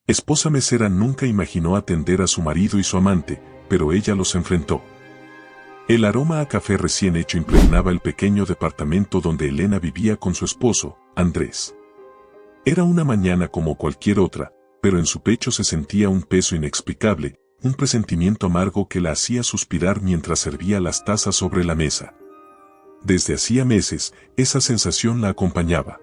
Esposa mesera nunca imaginó atender a su marido y su amante, pero ella los enfrentó. El aroma a café recién hecho impregnaba el pequeño departamento donde Elena vivía con su esposo, Andrés. Era una mañana como cualquier otra, pero en su pecho se sentía un peso inexplicable, un presentimiento amargo que la hacía suspirar mientras servía las tazas sobre la mesa. Desde hacía meses, esa sensación la acompañaba.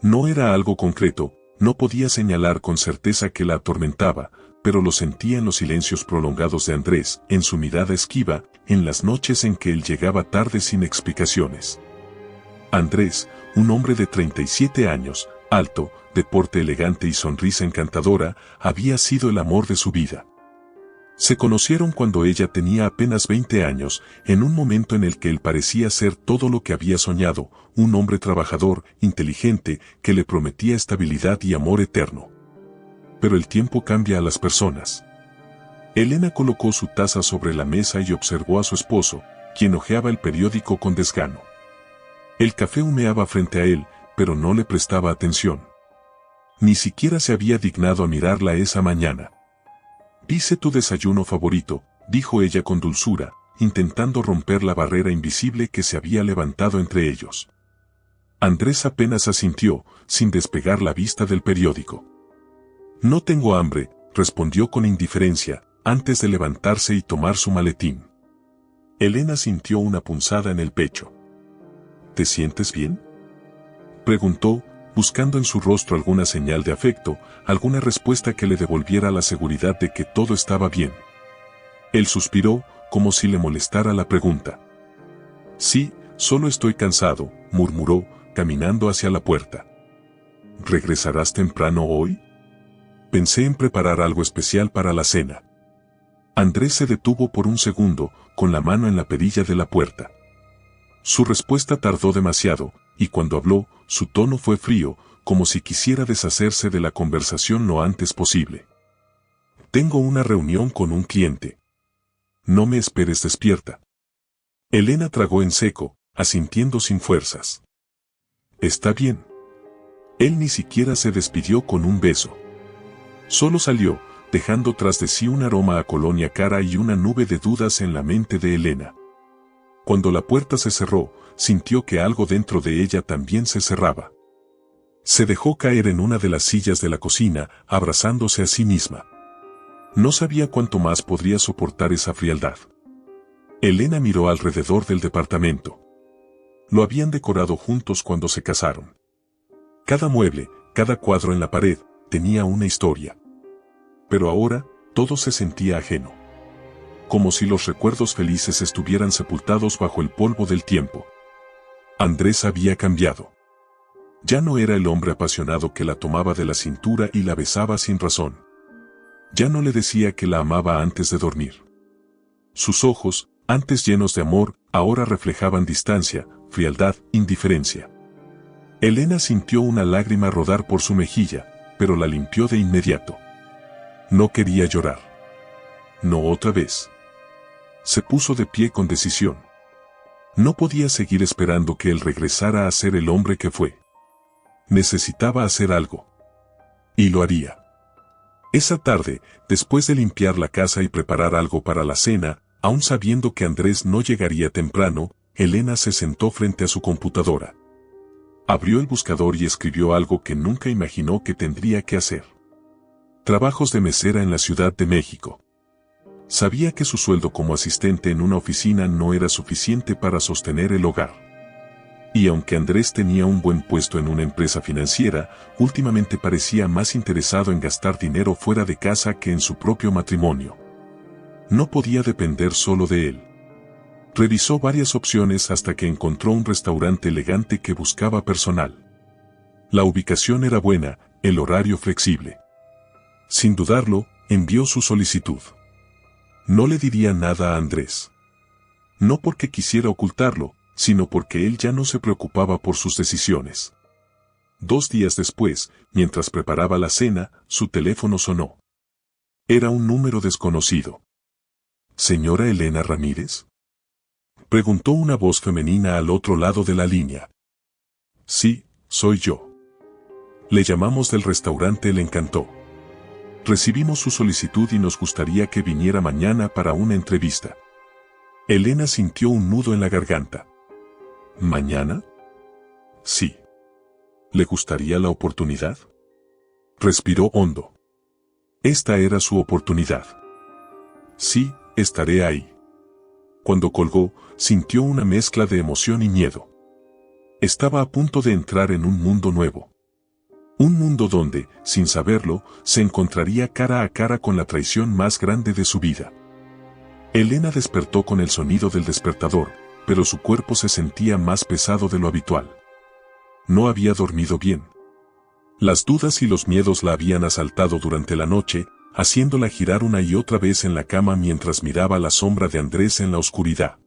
No era algo concreto, no podía señalar con certeza que la atormentaba, pero lo sentía en los silencios prolongados de Andrés, en su mirada esquiva, en las noches en que él llegaba tarde sin explicaciones. Andrés, un hombre de 37 años, alto, de porte elegante y sonrisa encantadora, había sido el amor de su vida. Se conocieron cuando ella tenía apenas 20 años, en un momento en el que él parecía ser todo lo que había soñado, un hombre trabajador, inteligente, que le prometía estabilidad y amor eterno. Pero el tiempo cambia a las personas. Elena colocó su taza sobre la mesa y observó a su esposo, quien hojeaba el periódico con desgano. El café humeaba frente a él, pero no le prestaba atención. Ni siquiera se había dignado a mirarla esa mañana. «Hice tu desayuno favorito», dijo ella con dulzura, intentando romper la barrera invisible que se había levantado entre ellos. Andrés apenas asintió, sin despegar la vista del periódico. «No tengo hambre», respondió con indiferencia, antes de levantarse y tomar su maletín. Elena sintió una punzada en el pecho. «¿Te sientes bien?», preguntó, buscando en su rostro alguna señal de afecto, alguna respuesta que le devolviera la seguridad de que todo estaba bien. Él suspiró, como si le molestara la pregunta. «Sí, solo estoy cansado», murmuró, caminando hacia la puerta. «¿Regresarás temprano hoy?». «Pensé en preparar algo especial para la cena». Andrés se detuvo por un segundo, con la mano en la perilla de la puerta. Su respuesta tardó demasiado, y cuando habló, su tono fue frío, como si quisiera deshacerse de la conversación lo antes posible. «Tengo una reunión con un cliente. No me esperes despierta». Elena tragó en seco, asintiendo sin fuerzas. «Está bien». Él ni siquiera se despidió con un beso. Solo salió, dejando tras de sí un aroma a colonia cara y una nube de dudas en la mente de Elena. Cuando la puerta se cerró, sintió que algo dentro de ella también se cerraba. Se dejó caer en una de las sillas de la cocina, abrazándose a sí misma. No sabía cuánto más podría soportar esa frialdad. Elena miró alrededor del departamento. Lo habían decorado juntos cuando se casaron. Cada mueble, cada cuadro en la pared, tenía una historia. Pero ahora, todo se sentía ajeno. Como si los recuerdos felices estuvieran sepultados bajo el polvo del tiempo. Andrés había cambiado. Ya no era el hombre apasionado que la tomaba de la cintura y la besaba sin razón. Ya no le decía que la amaba antes de dormir. Sus ojos, antes llenos de amor, ahora reflejaban distancia, frialdad, indiferencia. Elena sintió una lágrima rodar por su mejilla, pero la limpió de inmediato. No quería llorar. No otra vez. Se puso de pie con decisión. No podía seguir esperando que él regresara a ser el hombre que fue. Necesitaba hacer algo. Y lo haría. Esa tarde, después de limpiar la casa y preparar algo para la cena, aún sabiendo que Andrés no llegaría temprano, Elena se sentó frente a su computadora. Abrió el buscador y escribió algo que nunca imaginó que tendría que hacer. Trabajos de mesera en la Ciudad de México. Sabía que su sueldo como asistente en una oficina no era suficiente para sostener el hogar. Y aunque Andrés tenía un buen puesto en una empresa financiera, últimamente parecía más interesado en gastar dinero fuera de casa que en su propio matrimonio. No podía depender solo de él. Revisó varias opciones hasta que encontró un restaurante elegante que buscaba personal. La ubicación era buena, el horario flexible. Sin dudarlo, envió su solicitud. No le diría nada a Andrés. No porque quisiera ocultarlo, sino porque él ya no se preocupaba por sus decisiones. 2 días después, mientras preparaba la cena, su teléfono sonó. Era un número desconocido. ¿Señora Elena Ramírez?, preguntó una voz femenina al otro lado de la línea. Sí, soy yo. Le llamamos del restaurante El Encantó. Recibimos su solicitud y nos gustaría que viniera mañana para una entrevista. Elena sintió un nudo en la garganta. ¿Mañana? Sí. ¿Le gustaría la oportunidad? Respiró hondo. Esta era su oportunidad. Sí, estaré ahí. Cuando colgó, sintió una mezcla de emoción y miedo. Estaba a punto de entrar en un mundo nuevo. Un mundo donde, sin saberlo, se encontraría cara a cara con la traición más grande de su vida. Elena despertó con el sonido del despertador, pero su cuerpo se sentía más pesado de lo habitual. No había dormido bien. Las dudas y los miedos la habían asaltado durante la noche, haciéndola girar una y otra vez en la cama mientras miraba la sombra de Andrés en la oscuridad.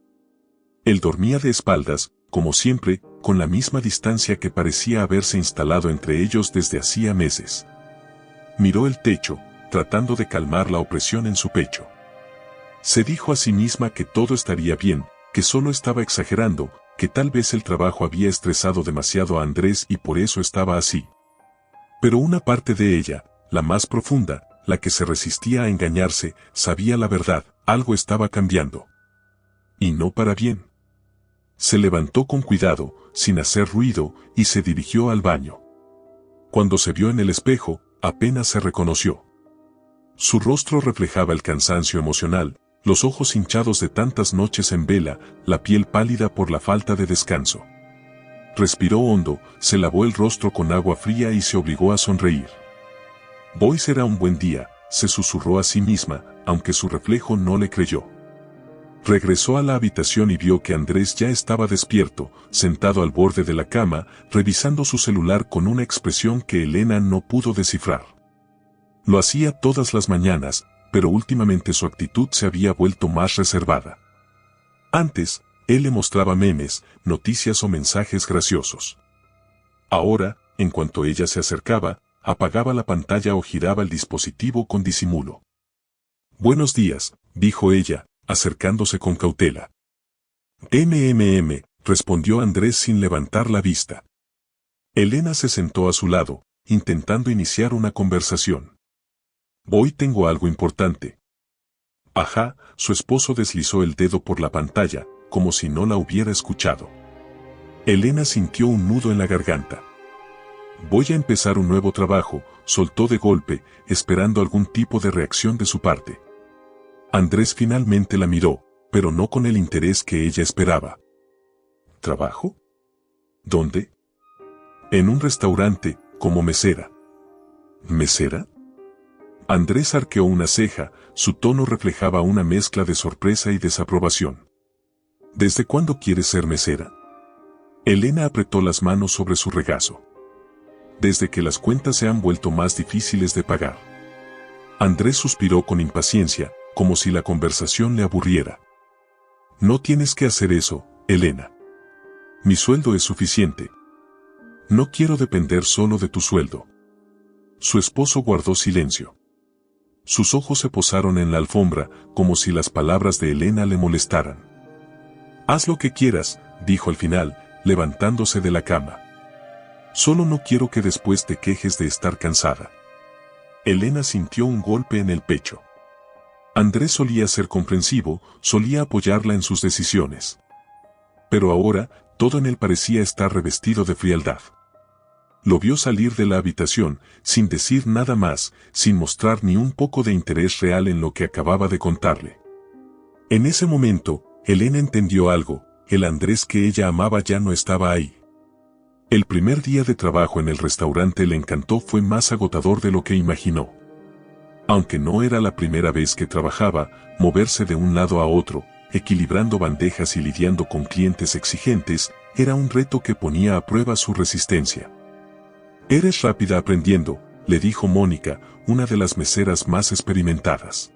Él dormía de espaldas, como siempre, con la misma distancia que parecía haberse instalado entre ellos desde hacía meses. Miró el techo, tratando de calmar la opresión en su pecho. Se dijo a sí misma que todo estaría bien, que solo estaba exagerando, que tal vez el trabajo había estresado demasiado a Andrés y por eso estaba así. Pero una parte de ella, la más profunda, la que se resistía a engañarse, sabía la verdad, algo estaba cambiando. Y no para bien. Se levantó con cuidado, sin hacer ruido, y se dirigió al baño. Cuando se vio en el espejo, apenas se reconoció. Su rostro reflejaba el cansancio emocional, los ojos hinchados de tantas noches en vela, la piel pálida por la falta de descanso. Respiró hondo, se lavó el rostro con agua fría y se obligó a sonreír. Hoy será un buen día, se susurró a sí misma, aunque su reflejo no le creyó. Regresó a la habitación y vio que Andrés ya estaba despierto, sentado al borde de la cama, revisando su celular con una expresión que Elena no pudo descifrar. Lo hacía todas las mañanas, pero últimamente su actitud se había vuelto más reservada. Antes, él le mostraba memes, noticias o mensajes graciosos. Ahora, en cuanto ella se acercaba, apagaba la pantalla o giraba el dispositivo con disimulo. «Buenos días», dijo ella, acercándose con cautela. Respondió Andrés sin levantar la vista. Elena se sentó a su lado, intentando iniciar una conversación. «Hoy tengo algo importante». Ajá, su esposo deslizó el dedo por la pantalla, como si no la hubiera escuchado. Elena sintió un nudo en la garganta. «Voy a empezar un nuevo trabajo», soltó de golpe, esperando algún tipo de reacción de su parte. Andrés finalmente la miró, pero no con el interés que ella esperaba. ¿Trabajo? ¿Dónde? En un restaurante, como mesera. ¿Mesera? Andrés arqueó una ceja, su tono reflejaba una mezcla de sorpresa y desaprobación. ¿Desde cuándo quieres ser mesera? Elena apretó las manos sobre su regazo. Desde que las cuentas se han vuelto más difíciles de pagar. Andrés suspiró con impaciencia, como si la conversación le aburriera. No tienes que hacer eso, Elena. Mi sueldo es suficiente. No quiero depender solo de tu sueldo. Su esposo guardó silencio. Sus ojos se posaron en la alfombra, como si las palabras de Elena le molestaran. Haz lo que quieras, dijo al final, levantándose de la cama. Solo no quiero que después te quejes de estar cansada. Elena sintió un golpe en el pecho. Andrés solía ser comprensivo, solía apoyarla en sus decisiones. Pero ahora, todo en él parecía estar revestido de frialdad. Lo vio salir de la habitación, sin decir nada más, sin mostrar ni un poco de interés real en lo que acababa de contarle. En ese momento, Elena entendió algo, el Andrés que ella amaba ya no estaba ahí. El primer día de trabajo en el restaurante le encantó, fue más agotador de lo que imaginó. Aunque no era la primera vez que trabajaba, moverse de un lado a otro, equilibrando bandejas y lidiando con clientes exigentes, era un reto que ponía a prueba su resistencia. «Eres rápida aprendiendo», le dijo Mónica, una de las meseras más experimentadas.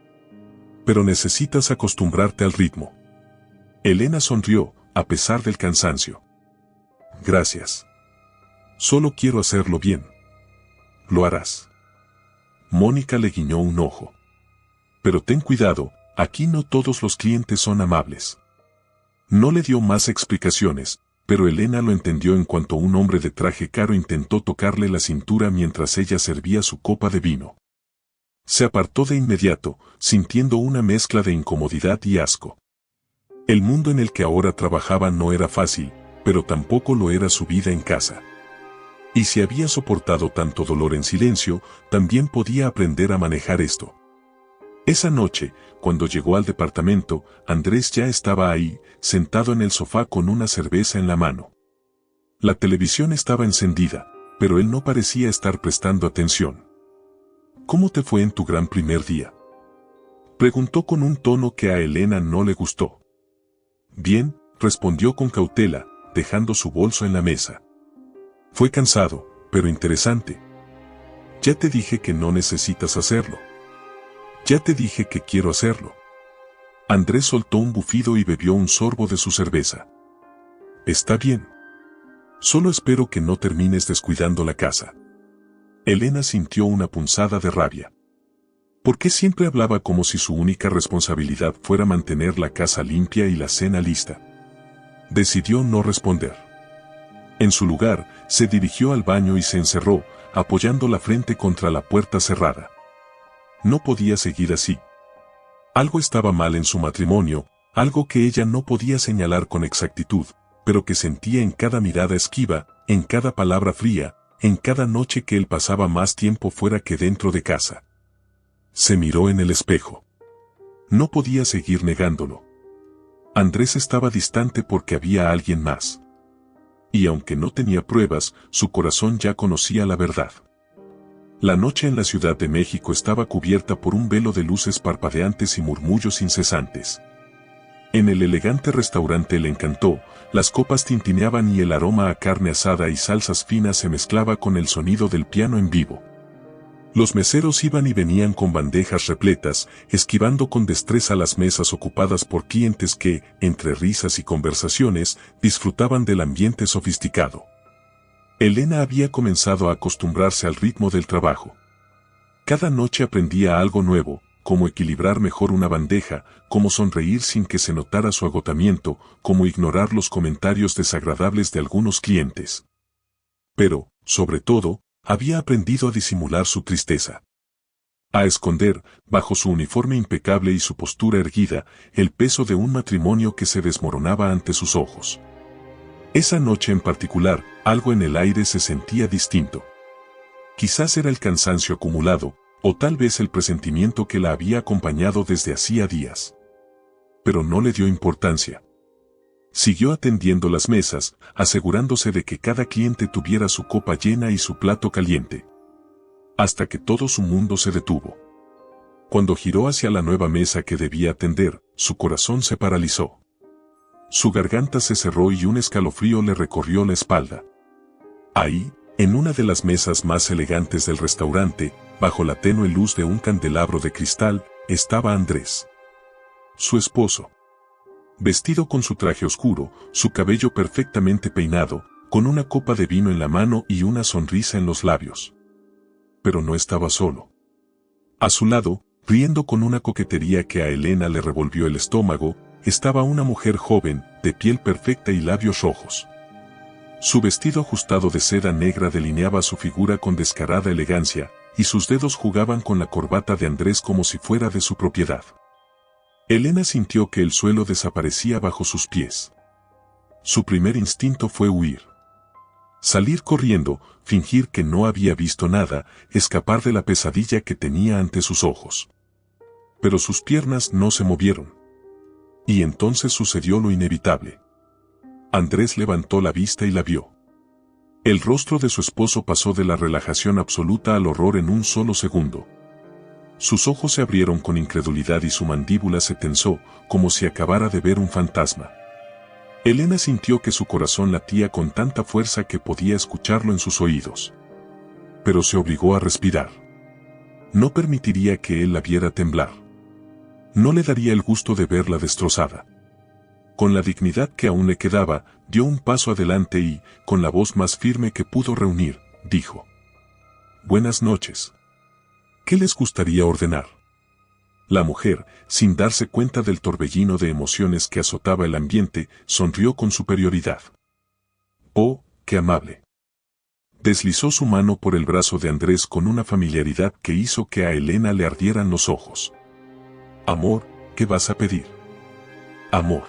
«Pero necesitas acostumbrarte al ritmo». Elena sonrió, a pesar del cansancio. «Gracias. Solo quiero hacerlo bien». «Lo harás». Mónica le guiñó un ojo. «Pero ten cuidado, aquí no todos los clientes son amables». No le dio más explicaciones, pero Elena lo entendió en cuanto un hombre de traje caro intentó tocarle la cintura mientras ella servía su copa de vino. Se apartó de inmediato, sintiendo una mezcla de incomodidad y asco. El mundo en el que ahora trabajaba no era fácil, pero tampoco lo era su vida en casa. Y si había soportado tanto dolor en silencio, también podía aprender a manejar esto. Esa noche, cuando llegó al departamento, Andrés ya estaba ahí, sentado en el sofá con una cerveza en la mano. La televisión estaba encendida, pero él no parecía estar prestando atención. ¿Cómo te fue en tu gran primer día?, preguntó con un tono que a Elena no le gustó. Bien, respondió con cautela, dejando su bolso en la mesa. Fue cansado, pero interesante. Ya te dije que no necesitas hacerlo. Ya te dije que quiero hacerlo. Andrés soltó un bufido y bebió un sorbo de su cerveza. Está bien. Solo espero que no termines descuidando la casa. Elena sintió una punzada de rabia. ¿Por qué siempre hablaba como si su única responsabilidad fuera mantener la casa limpia y la cena lista? Decidió no responder. En su lugar, se dirigió al baño y se encerró, apoyando la frente contra la puerta cerrada. No podía seguir así. Algo estaba mal en su matrimonio, algo que ella no podía señalar con exactitud, pero que sentía en cada mirada esquiva, en cada palabra fría, en cada noche que él pasaba más tiempo fuera que dentro de casa. Se miró en el espejo. No podía seguir negándolo. Andrés estaba distante porque había alguien más. Y aunque no tenía pruebas, su corazón ya conocía la verdad. La noche en la Ciudad de México estaba cubierta por un velo de luces parpadeantes y murmullos incesantes. En el elegante restaurante Le Encantó, las copas tintineaban y el aroma a carne asada y salsas finas se mezclaba con el sonido del piano en vivo. Los meseros iban y venían con bandejas repletas, esquivando con destreza las mesas ocupadas por clientes que, entre risas y conversaciones, disfrutaban del ambiente sofisticado. Elena había comenzado a acostumbrarse al ritmo del trabajo. Cada noche aprendía algo nuevo, cómo equilibrar mejor una bandeja, cómo sonreír sin que se notara su agotamiento, cómo ignorar los comentarios desagradables de algunos clientes. Pero, sobre todo, había aprendido a disimular su tristeza. A esconder, bajo su uniforme impecable y su postura erguida, el peso de un matrimonio que se desmoronaba ante sus ojos. Esa noche en particular, algo en el aire se sentía distinto. Quizás era el cansancio acumulado, o tal vez el presentimiento que la había acompañado desde hacía días. Pero no le dio importancia. Siguió atendiendo las mesas, asegurándose de que cada cliente tuviera su copa llena y su plato caliente. Hasta que todo su mundo se detuvo. Cuando giró hacia la nueva mesa que debía atender, su corazón se paralizó. Su garganta se cerró y un escalofrío le recorrió la espalda. Ahí, en una de las mesas más elegantes del restaurante, bajo la tenue luz de un candelabro de cristal, estaba Andrés. Su esposo. Vestido con su traje oscuro, su cabello perfectamente peinado, con una copa de vino en la mano y una sonrisa en los labios. Pero no estaba solo. A su lado, riendo con una coquetería que a Elena le revolvió el estómago, estaba una mujer joven, de piel perfecta y labios rojos. Su vestido ajustado de seda negra delineaba su figura con descarada elegancia, y sus dedos jugaban con la corbata de Andrés como si fuera de su propiedad. Elena sintió que el suelo desaparecía bajo sus pies. Su primer instinto fue huir. Salir corriendo, fingir que no había visto nada, escapar de la pesadilla que tenía ante sus ojos. Pero sus piernas no se movieron. Y entonces sucedió lo inevitable. Andrés levantó la vista y la vio. El rostro de su esposo pasó de la relajación absoluta al horror en un solo segundo. Sus ojos se abrieron con incredulidad y su mandíbula se tensó, como si acabara de ver un fantasma. Elena sintió que su corazón latía con tanta fuerza que podía escucharlo en sus oídos. Pero se obligó a respirar. No permitiría que él la viera temblar. No le daría el gusto de verla destrozada. Con la dignidad que aún le quedaba, dio un paso adelante y, con la voz más firme que pudo reunir, dijo: «Buenas noches. ¿Qué les gustaría ordenar?». La mujer, sin darse cuenta del torbellino de emociones que azotaba el ambiente, sonrió con superioridad. «Oh, qué amable. Deslizó su mano por el brazo de Andrés con una familiaridad que hizo que a Elena le ardieran los ojos. Amor, ¿qué vas a pedir? Amor.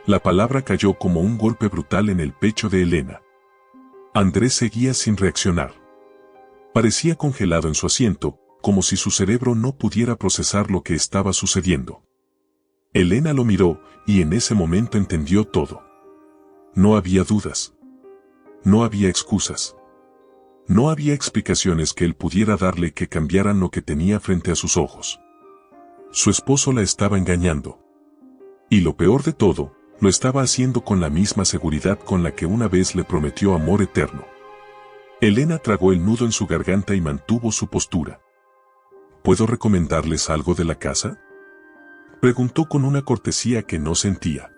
La palabra cayó como un golpe brutal en el pecho de Elena. Andrés seguía sin reaccionar. Parecía congelado en su asiento, como si su cerebro no pudiera procesar lo que estaba sucediendo. Elena lo miró, y en ese momento entendió todo. No había dudas. No había excusas. No había explicaciones que él pudiera darle que cambiaran lo que tenía frente a sus ojos. Su esposo la estaba engañando. Y lo peor de todo, lo estaba haciendo con la misma seguridad con la que una vez le prometió amor eterno. Elena tragó el nudo en su garganta y mantuvo su postura. ¿Puedo recomendarles algo de la casa?, preguntó con una cortesía que no sentía.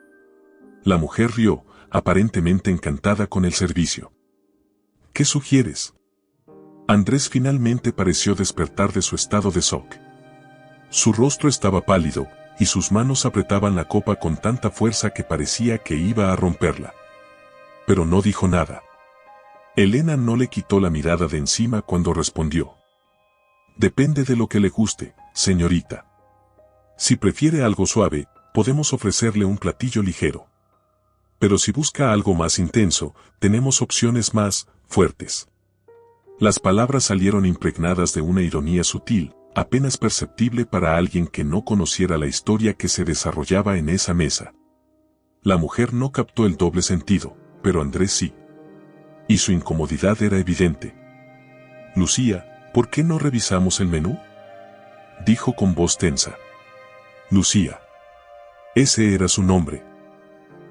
La mujer rió, aparentemente encantada con el servicio. ¿Qué sugieres? Andrés finalmente pareció despertar de su estado de shock. Su rostro estaba pálido, y sus manos apretaban la copa con tanta fuerza que parecía que iba a romperla. Pero no dijo nada. Elena no le quitó la mirada de encima cuando respondió. Depende de lo que le guste, señorita. Si prefiere algo suave, podemos ofrecerle un platillo ligero. Pero si busca algo más intenso, tenemos opciones más fuertes. Las palabras salieron impregnadas de una ironía sutil, apenas perceptible para alguien que no conociera la historia que se desarrollaba en esa mesa. La mujer no captó el doble sentido, pero Andrés sí. Y su incomodidad era evidente. Lucía, ¿por qué no revisamos el menú?, dijo con voz tensa. Lucía. Ese era su nombre.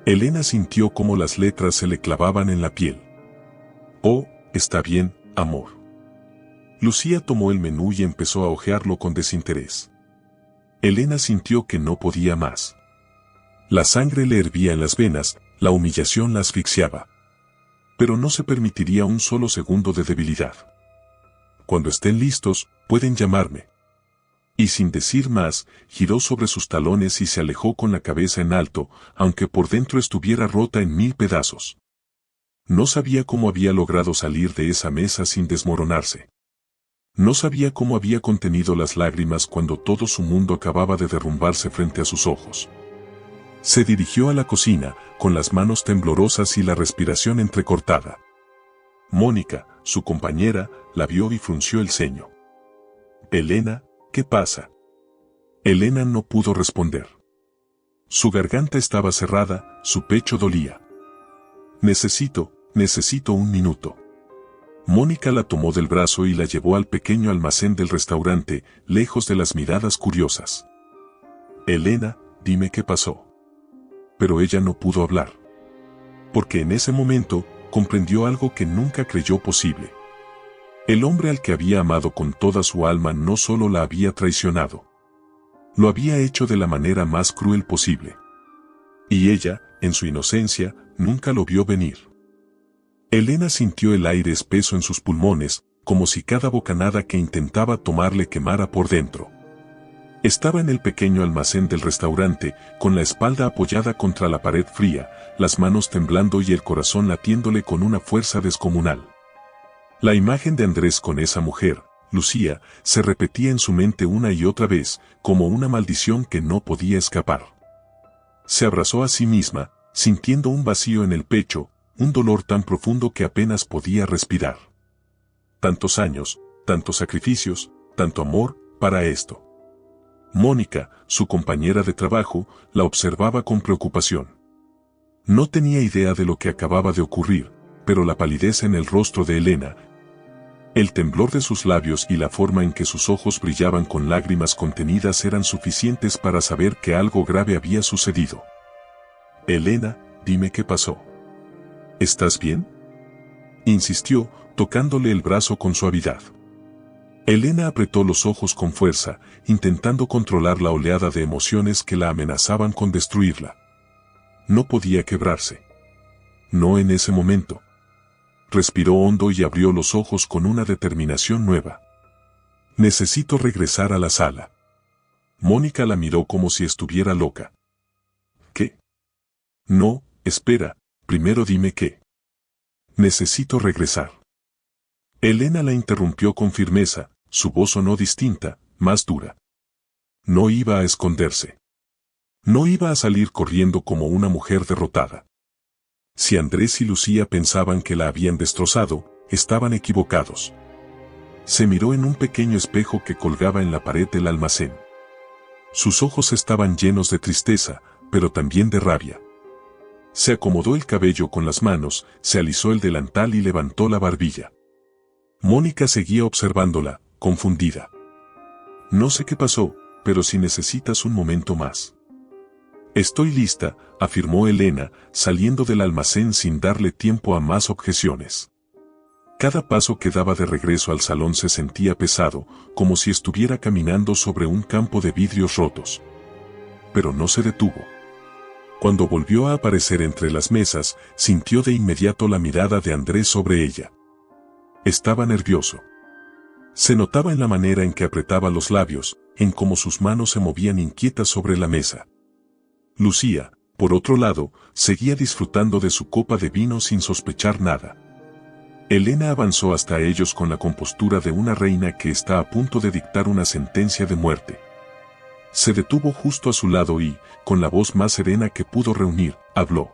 Elena sintió cómo las letras se le clavaban en la piel. Oh, está bien, amor. Lucía tomó el menú y empezó a hojearlo con desinterés. Elena sintió que no podía más. La sangre le hervía en las venas, la humillación la asfixiaba. Pero no se permitiría un solo segundo de debilidad. Cuando estén listos, pueden llamarme. Y sin decir más, giró sobre sus talones y se alejó con la cabeza en alto, aunque por dentro estuviera rota en 1000 pedazos. No sabía cómo había logrado salir de esa mesa sin desmoronarse. No sabía cómo había contenido las lágrimas cuando todo su mundo acababa de derrumbarse frente a sus ojos. Se dirigió a la cocina, con las manos temblorosas y la respiración entrecortada. Mónica, su compañera, la vio y frunció el ceño. Elena, ¿qué pasa? Elena no pudo responder. Su garganta estaba cerrada, su pecho dolía. Necesito un minuto. Mónica la tomó del brazo y la llevó al pequeño almacén del restaurante, lejos de las miradas curiosas. Elena, dime qué pasó. Pero ella no pudo hablar. Porque en ese momento, comprendió algo que nunca creyó posible. El hombre al que había amado con toda su alma no solo la había traicionado. Lo había hecho de la manera más cruel posible. Y ella, en su inocencia, nunca lo vio venir. Elena sintió el aire espeso en sus pulmones, como si cada bocanada que intentaba tomar le quemara por dentro. Estaba en el pequeño almacén del restaurante, con la espalda apoyada contra la pared fría, las manos temblando y el corazón latiéndole con una fuerza descomunal. La imagen de Andrés con esa mujer, Lucía, se repetía en su mente una y otra vez, como una maldición que no podía escapar. Se abrazó a sí misma, sintiendo un vacío en el pecho, un dolor tan profundo que apenas podía respirar. Tantos años, tantos sacrificios, tanto amor, para esto. Mónica, su compañera de trabajo, la observaba con preocupación. No tenía idea de lo que acababa de ocurrir, pero la palidez en el rostro de Elena, el temblor de sus labios y la forma en que sus ojos brillaban con lágrimas contenidas eran suficientes para saber que algo grave había sucedido. Elena, dime qué pasó. ¿Estás bien?, insistió, tocándole el brazo con suavidad. Elena apretó los ojos con fuerza, intentando controlar la oleada de emociones que la amenazaban con destruirla. No podía quebrarse. No en ese momento. Respiró hondo y abrió los ojos con una determinación nueva. Necesito regresar a la sala. Mónica la miró como si estuviera loca. ¿Qué? No, espera, primero dime qué. Necesito regresar. Elena la interrumpió con firmeza, su voz sonó distinta, más dura. No iba a esconderse. No iba a salir corriendo como una mujer derrotada. Si Andrés y Lucía pensaban que la habían destrozado, estaban equivocados. Se miró en un pequeño espejo que colgaba en la pared del almacén. Sus ojos estaban llenos de tristeza, pero también de rabia. Se acomodó el cabello con las manos, se alisó el delantal y levantó la barbilla. Mónica seguía observándola, confundida. No sé qué pasó, pero si necesitas un momento más. Estoy lista, afirmó Elena, saliendo del almacén sin darle tiempo a más objeciones. Cada paso que daba de regreso al salón se sentía pesado, como si estuviera caminando sobre un campo de vidrios rotos. Pero no se detuvo. Cuando volvió a aparecer entre las mesas, sintió de inmediato la mirada de Andrés sobre ella. Estaba nervioso. Se notaba en la manera en que apretaba los labios, en cómo sus manos se movían inquietas sobre la mesa. Lucía, por otro lado, seguía disfrutando de su copa de vino sin sospechar nada. Elena avanzó hasta ellos con la compostura de una reina que está a punto de dictar una sentencia de muerte. Se detuvo justo a su lado y, con la voz más serena que pudo reunir, habló.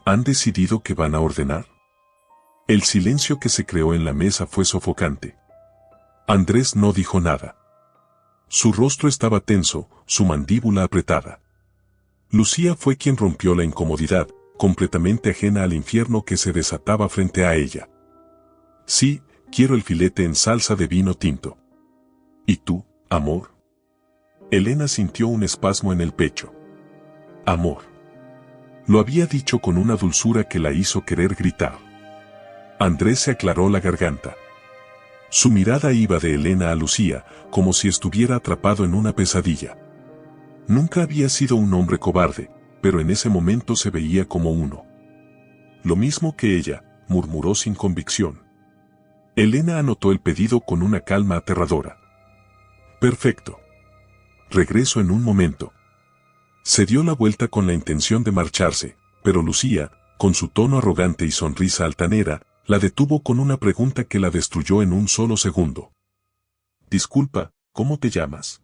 ¿Han decidido qué van a ordenar? El silencio que se creó en la mesa fue sofocante. Andrés no dijo nada. Su rostro estaba tenso, su mandíbula apretada. Lucía fue quien rompió la incomodidad, completamente ajena al infierno que se desataba frente a ella. Sí, quiero el filete en salsa de vino tinto. ¿Y tú, amor? Elena sintió un espasmo en el pecho. Amor. Lo había dicho con una dulzura que la hizo querer gritar. Andrés se aclaró la garganta. Su mirada iba de Elena a Lucía, como si estuviera atrapado en una pesadilla. Nunca había sido un hombre cobarde, pero en ese momento se veía como uno. Lo mismo que ella, murmuró sin convicción. Elena anotó el pedido con una calma aterradora. Perfecto. Regreso en un momento. Se dio la vuelta con la intención de marcharse, pero Lucía, con su tono arrogante y sonrisa altanera, la detuvo con una pregunta que la destruyó en un solo segundo. Disculpa, ¿cómo te llamas?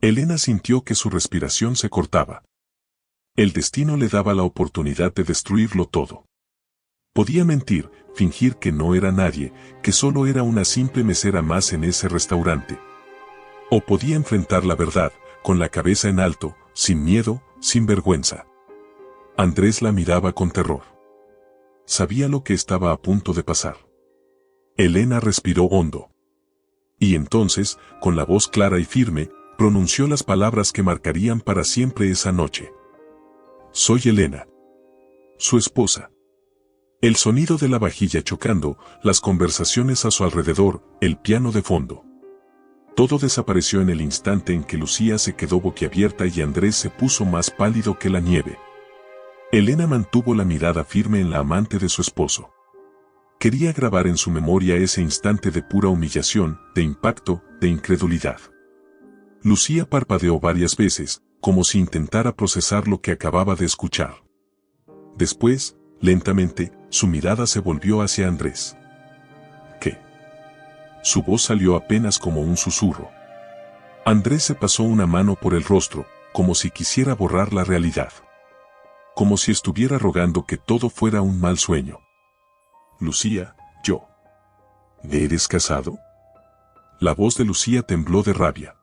Elena sintió que su respiración se cortaba. El destino le daba la oportunidad de destruirlo todo. Podía mentir, fingir que no era nadie, que solo era una simple mesera más en ese restaurante. O podía enfrentar la verdad, con la cabeza en alto, sin miedo, sin vergüenza. Andrés la miraba con terror. Sabía lo que estaba a punto de pasar. Elena respiró hondo. Y entonces, con la voz clara y firme, pronunció las palabras que marcarían para siempre esa noche. Soy Elena. Su esposa. El sonido de la vajilla chocando, las conversaciones a su alrededor, el piano de fondo. Todo desapareció en el instante en que Lucía se quedó boquiabierta y Andrés se puso más pálido que la nieve. Elena mantuvo la mirada firme en la amante de su esposo. Quería grabar en su memoria ese instante de pura humillación, de impacto, de incredulidad. Lucía parpadeó varias veces, como si intentara procesar lo que acababa de escuchar. Después, lentamente, su mirada se volvió hacia Andrés. ¿Qué? Su voz salió apenas como un susurro. Andrés se pasó una mano por el rostro, como si quisiera borrar la realidad. Como si estuviera rogando que todo fuera un mal sueño. Lucía, yo. ¿Eres casado? La voz de Lucía tembló de rabia.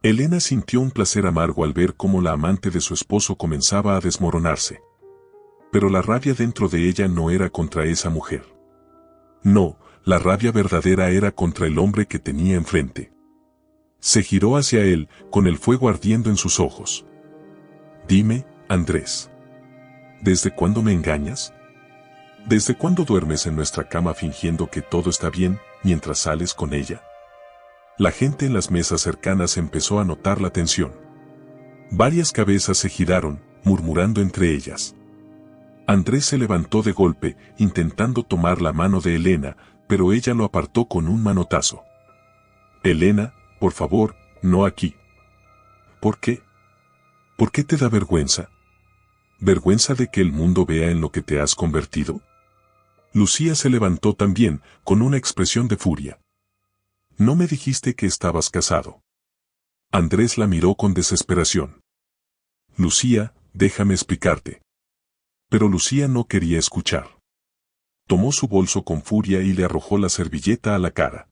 Elena sintió un placer amargo al ver cómo la amante de su esposo comenzaba a desmoronarse. Pero la rabia dentro de ella no era contra esa mujer. No, la rabia verdadera era contra el hombre que tenía enfrente. Se giró hacia él, con el fuego ardiendo en sus ojos. Dime, Andrés. ¿Desde cuándo me engañas? ¿Desde cuándo duermes en nuestra cama fingiendo que todo está bien, mientras sales con ella? La gente en las mesas cercanas empezó a notar la tensión. Varias cabezas se giraron, murmurando entre ellas. Andrés se levantó de golpe, intentando tomar la mano de Elena, pero ella lo apartó con un manotazo. Elena, por favor, no aquí. ¿Por qué? ¿Por qué te da vergüenza? ¿Vergüenza de que el mundo vea en lo que te has convertido? Lucía se levantó también, con una expresión de furia. «¿No me dijiste que estabas casado?». Andrés la miró con desesperación. «Lucía, déjame explicarte». Pero Lucía no quería escuchar. Tomó su bolso con furia y le arrojó la servilleta a la cara.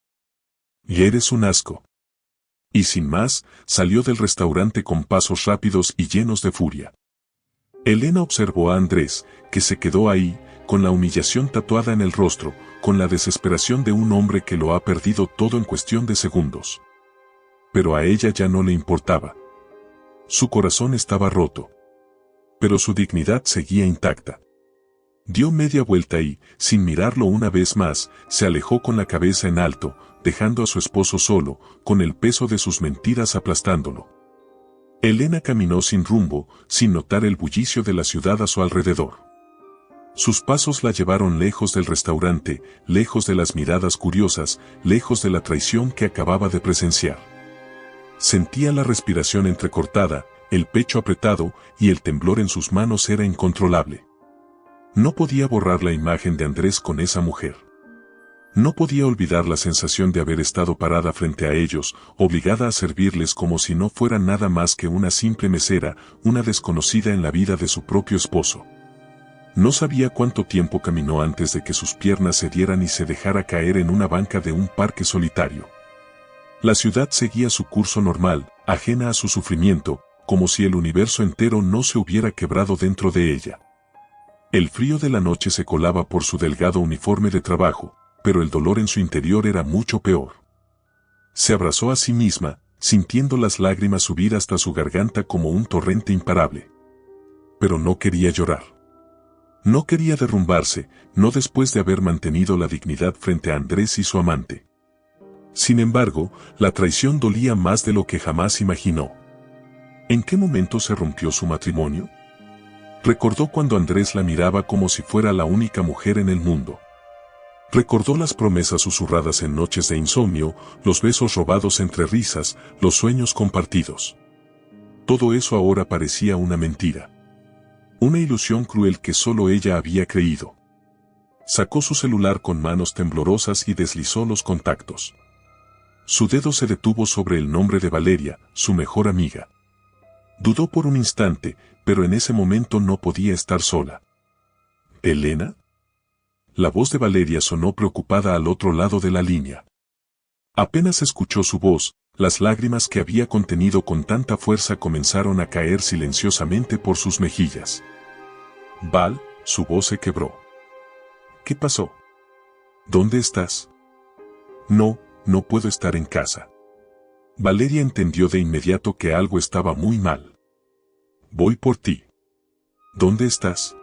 «Y eres un asco». Y sin más, salió del restaurante con pasos rápidos y llenos de furia. Elena observó a Andrés, que se quedó ahí, con la humillación tatuada en el rostro, con la desesperación de un hombre que lo ha perdido todo en cuestión de segundos. Pero a ella ya no le importaba. Su corazón estaba roto. Pero su dignidad seguía intacta. Dio media vuelta y, sin mirarlo una vez más, se alejó con la cabeza en alto, dejando a su esposo solo, con el peso de sus mentiras aplastándolo. Elena caminó sin rumbo, sin notar el bullicio de la ciudad a su alrededor. Sus pasos la llevaron lejos del restaurante, lejos de las miradas curiosas, lejos de la traición que acababa de presenciar. Sentía la respiración entrecortada, el pecho apretado, y el temblor en sus manos era incontrolable. No podía borrar la imagen de Andrés con esa mujer. No podía olvidar la sensación de haber estado parada frente a ellos, obligada a servirles como si no fuera nada más que una simple mesera, una desconocida en la vida de su propio esposo. No sabía cuánto tiempo caminó antes de que sus piernas cedieran y se dejara caer en una banca de un parque solitario. La ciudad seguía su curso normal, ajena a su sufrimiento, como si el universo entero no se hubiera quebrado dentro de ella. El frío de la noche se colaba por su delgado uniforme de trabajo, pero el dolor en su interior era mucho peor. Se abrazó a sí misma, sintiendo las lágrimas subir hasta su garganta como un torrente imparable. Pero no quería llorar. No quería derrumbarse, no después de haber mantenido la dignidad frente a Andrés y su amante. Sin embargo, la traición dolía más de lo que jamás imaginó. ¿En qué momento se rompió su matrimonio? Recordó cuando Andrés la miraba como si fuera la única mujer en el mundo. Recordó las promesas susurradas en noches de insomnio, los besos robados entre risas, los sueños compartidos. Todo eso ahora parecía una mentira. Una ilusión cruel que solo ella había creído. Sacó su celular con manos temblorosas y deslizó los contactos. Su dedo se detuvo sobre el nombre de Valeria, su mejor amiga. Dudó por un instante, pero en ese momento no podía estar sola. ¿Elena? La voz de Valeria sonó preocupada al otro lado de la línea. Apenas escuchó su voz, las lágrimas que había contenido con tanta fuerza comenzaron a caer silenciosamente por sus mejillas. Val, su voz se quebró. ¿Qué pasó? ¿Dónde estás? No puedo estar en casa. Valeria entendió de inmediato que algo estaba muy mal. Voy por ti. ¿Dónde estás?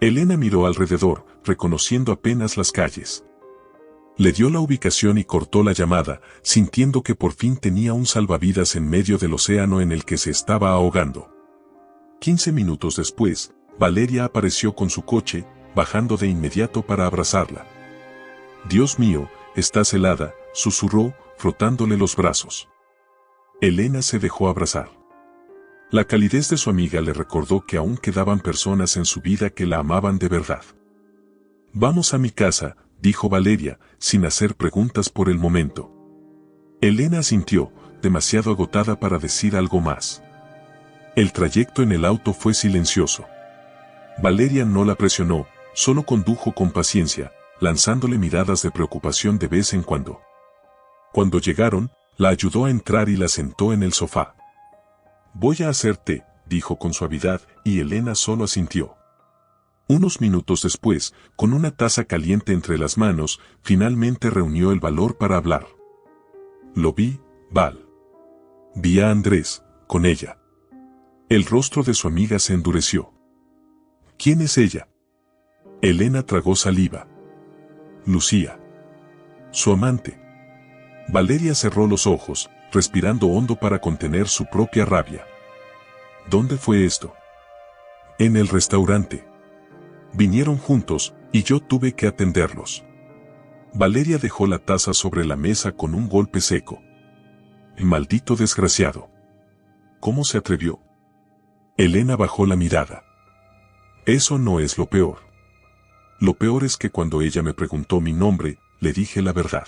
Elena miró alrededor, reconociendo apenas las calles. Le dio la ubicación y cortó la llamada, sintiendo que por fin tenía un salvavidas en medio del océano en el que se estaba ahogando. 15 minutos después, Valeria apareció con su coche, bajando de inmediato para abrazarla. Dios mío, estás helada, susurró, frotándole los brazos. Elena se dejó abrazar. La calidez de su amiga le recordó que aún quedaban personas en su vida que la amaban de verdad. Vamos a mi casa, dijo Valeria, sin hacer preguntas por el momento. Elena asintió, demasiado agotada para decir algo más. El trayecto en el auto fue silencioso. Valeria no la presionó, solo condujo con paciencia, lanzándole miradas de preocupación de vez en cuando. Cuando llegaron, la ayudó a entrar y la sentó en el sofá. Voy a hacer té, dijo con suavidad, y Elena solo asintió. Unos minutos después, con una taza caliente entre las manos, finalmente reunió el valor para hablar. Lo vi, Val. Vi a Andrés, con ella. El rostro de su amiga se endureció. ¿Quién es ella? Elena tragó saliva. Lucía. Su amante. Valeria cerró los ojos, respirando hondo para contener su propia rabia. ¿Dónde fue esto? En el restaurante. Vinieron juntos, y yo tuve que atenderlos. Valeria dejó la taza sobre la mesa con un golpe seco. Maldito desgraciado. ¿Cómo se atrevió? Elena bajó la mirada. Eso no es lo peor. Lo peor es que cuando ella me preguntó mi nombre, le dije la verdad.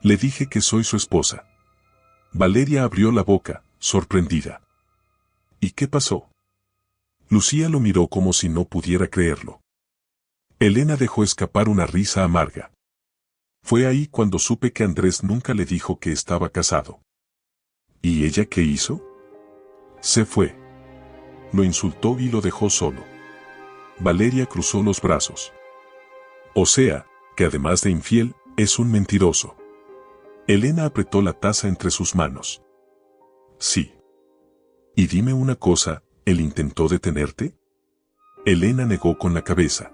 Le dije que soy su esposa. Valeria abrió la boca, sorprendida. ¿Y qué pasó? Lucía lo miró como si no pudiera creerlo. Elena dejó escapar una risa amarga. Fue ahí cuando supe que Andrés nunca le dijo que estaba casado. ¿Y ella qué hizo? Se fue. Lo insultó y lo dejó solo. Valeria cruzó los brazos. O sea, que además de infiel, es un mentiroso. Elena apretó la taza entre sus manos. Sí. Y dime una cosa, ¿él intentó detenerte? Elena negó con la cabeza.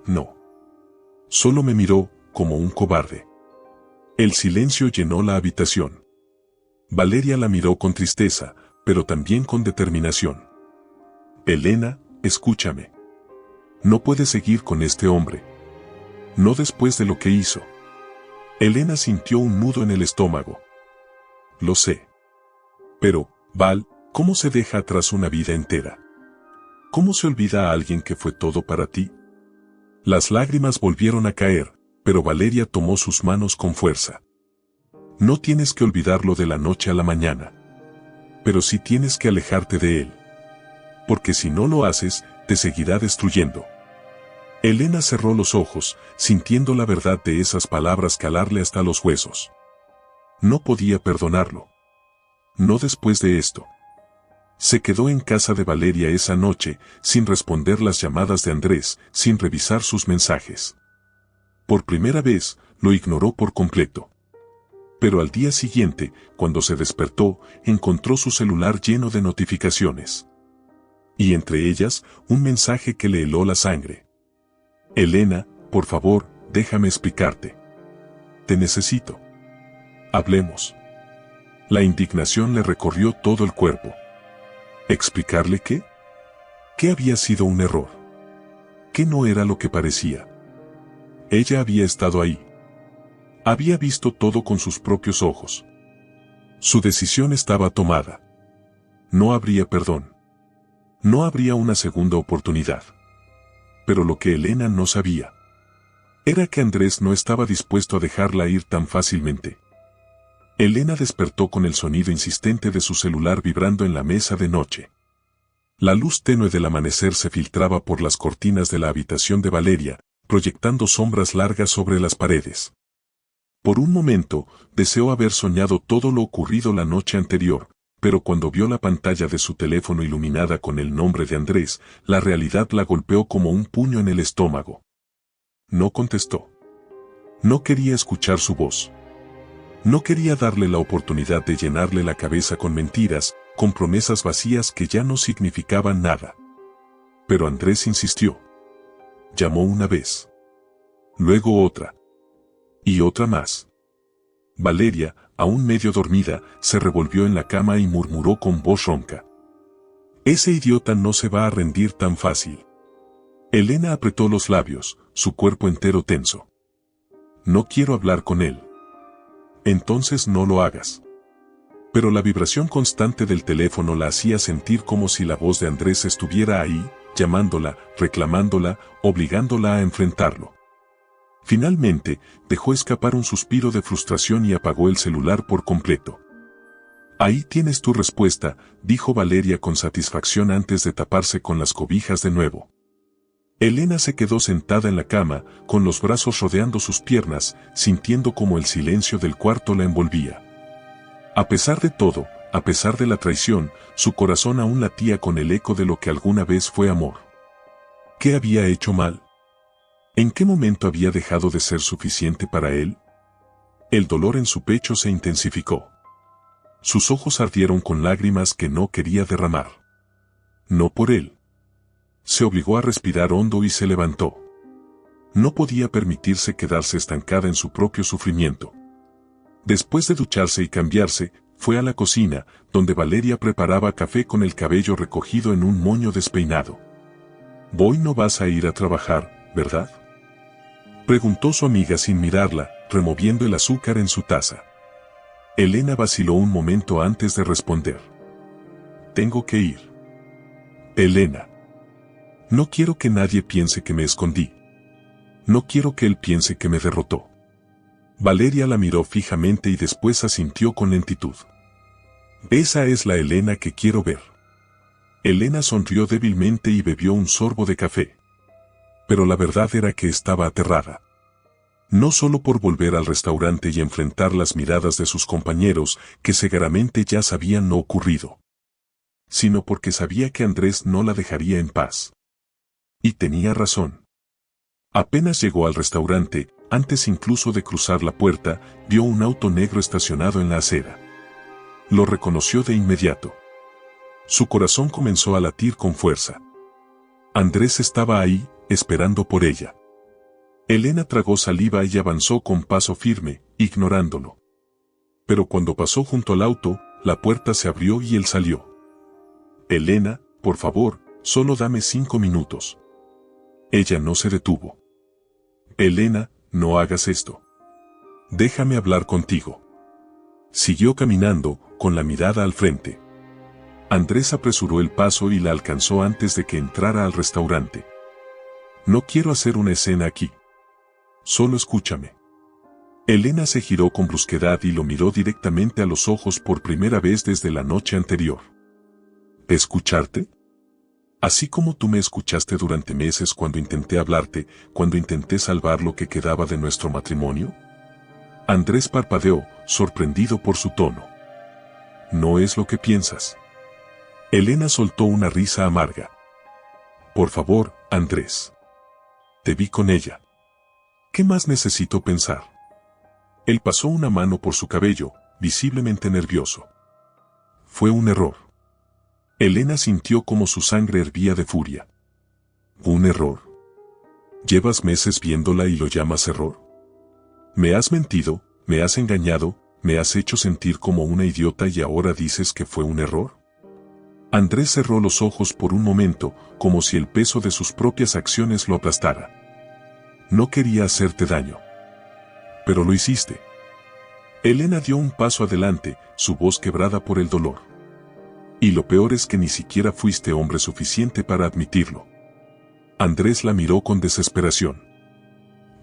No. Solo me miró, como un cobarde. El silencio llenó la habitación. Valeria la miró con tristeza, pero también con determinación. Elena, escúchame. No puedes seguir con este hombre. No después de lo que hizo. Elena sintió un nudo en el estómago. Lo sé. Pero, Val, ¿cómo se deja atrás una vida entera? ¿Cómo se olvida a alguien que fue todo para ti? Las lágrimas volvieron a caer, pero Valeria tomó sus manos con fuerza. No tienes que olvidarlo de la noche a la mañana. Pero sí tienes que alejarte de él. Porque si no lo haces, te seguirá destruyendo. Elena cerró los ojos, sintiendo la verdad de esas palabras calarle hasta los huesos. No podía perdonarlo. No después de esto. Se quedó en casa de Valeria esa noche, sin responder las llamadas de Andrés, sin revisar sus mensajes. Por primera vez, lo ignoró por completo. Pero al día siguiente, cuando se despertó, encontró su celular lleno de notificaciones. Y entre ellas, un mensaje que le heló la sangre. Elena, por favor, déjame explicarte. Te necesito. Hablemos. La indignación le recorrió todo el cuerpo. ¿Explicarle qué? ¿Qué había sido un error? ¿Qué no era lo que parecía? Ella había estado ahí. Había visto todo con sus propios ojos. Su decisión estaba tomada. No habría perdón. No habría una segunda oportunidad. Pero lo que Elena no sabía era que Andrés no estaba dispuesto a dejarla ir tan fácilmente. Elena despertó con el sonido insistente de su celular vibrando en la mesa de noche. La luz tenue del amanecer se filtraba por las cortinas de la habitación de Valeria, proyectando sombras largas sobre las paredes. Por un momento, deseó haber soñado todo lo ocurrido la noche anterior, pero cuando vio la pantalla de su teléfono iluminada con el nombre de Andrés, la realidad la golpeó como un puño en el estómago. No contestó. No quería escuchar su voz. No quería darle la oportunidad de llenarle la cabeza con mentiras, con promesas vacías que ya no significaban nada. Pero Andrés insistió. Llamó una vez. Luego otra. Y otra más. Valeria, aún medio dormida, se revolvió en la cama y murmuró con voz ronca. Ese idiota no se va a rendir tan fácil. Elena apretó los labios, su cuerpo entero tenso. No quiero hablar con él. Entonces no lo hagas. Pero la vibración constante del teléfono la hacía sentir como si la voz de Andrés estuviera ahí, llamándola, reclamándola, obligándola a enfrentarlo. Finalmente, dejó escapar un suspiro de frustración y apagó el celular por completo. Ahí tienes tu respuesta, dijo Valeria con satisfacción antes de taparse con las cobijas de nuevo. Elena se quedó sentada en la cama, con los brazos rodeando sus piernas, sintiendo como el silencio del cuarto la envolvía. A pesar de todo, a pesar de la traición, su corazón aún latía con el eco de lo que alguna vez fue amor. ¿Qué había hecho mal? ¿En qué momento había dejado de ser suficiente para él? El dolor en su pecho se intensificó. Sus ojos ardieron con lágrimas que no quería derramar. No por él. Se obligó a respirar hondo y se levantó. No podía permitirse quedarse estancada en su propio sufrimiento. Después de ducharse y cambiarse, fue a la cocina, donde Valeria preparaba café con el cabello recogido en un moño despeinado. «Hoy no vas a ir a trabajar, ¿verdad?», preguntó su amiga sin mirarla, removiendo el azúcar en su taza. Elena vaciló un momento antes de responder. «Tengo que ir». «Elena». No quiero que nadie piense que me escondí. No quiero que él piense que me derrotó. Valeria la miró fijamente y después asintió con lentitud. Esa es la Elena que quiero ver. Elena sonrió débilmente y bebió un sorbo de café. Pero la verdad era que estaba aterrada. No solo por volver al restaurante y enfrentar las miradas de sus compañeros, que seguramente ya sabían lo ocurrido, sino porque sabía que Andrés no la dejaría en paz. Y tenía razón. Apenas llegó al restaurante, antes incluso de cruzar la puerta, vio un auto negro estacionado en la acera. Lo reconoció de inmediato. Su corazón comenzó a latir con fuerza. Andrés estaba ahí, esperando por ella. Elena tragó saliva y avanzó con paso firme, ignorándolo. Pero cuando pasó junto al auto, la puerta se abrió y él salió. Elena, por favor, solo dame 5 minutos. Ella no se detuvo. Elena, no hagas esto. Déjame hablar contigo. Siguió caminando, con la mirada al frente. Andrés apresuró el paso y la alcanzó antes de que entrara al restaurante. No quiero hacer una escena aquí. Solo escúchame. Elena se giró con brusquedad y lo miró directamente a los ojos por primera vez desde la noche anterior. ¿Escucharte? Así como tú me escuchaste durante meses cuando intenté hablarte, cuando intenté salvar lo que quedaba de nuestro matrimonio. Andrés parpadeó, sorprendido por su tono. No es lo que piensas. Elena soltó una risa amarga. Por favor, Andrés. Te vi con ella. ¿Qué más necesito pensar? Él pasó una mano por su cabello, visiblemente nervioso. Fue un error. Elena sintió como su sangre hervía de furia. ¿Un error? ¿Llevas meses viéndola y lo llamas error? Me has mentido, me has engañado, me has hecho sentir como una idiota y ahora dices que fue un error. Andrés cerró los ojos por un momento, como si el peso de sus propias acciones lo aplastara. No quería hacerte daño. Pero lo hiciste. Elena dio un paso adelante, su voz quebrada por el dolor. Y lo peor es que ni siquiera fuiste hombre suficiente para admitirlo. Andrés la miró con desesperación.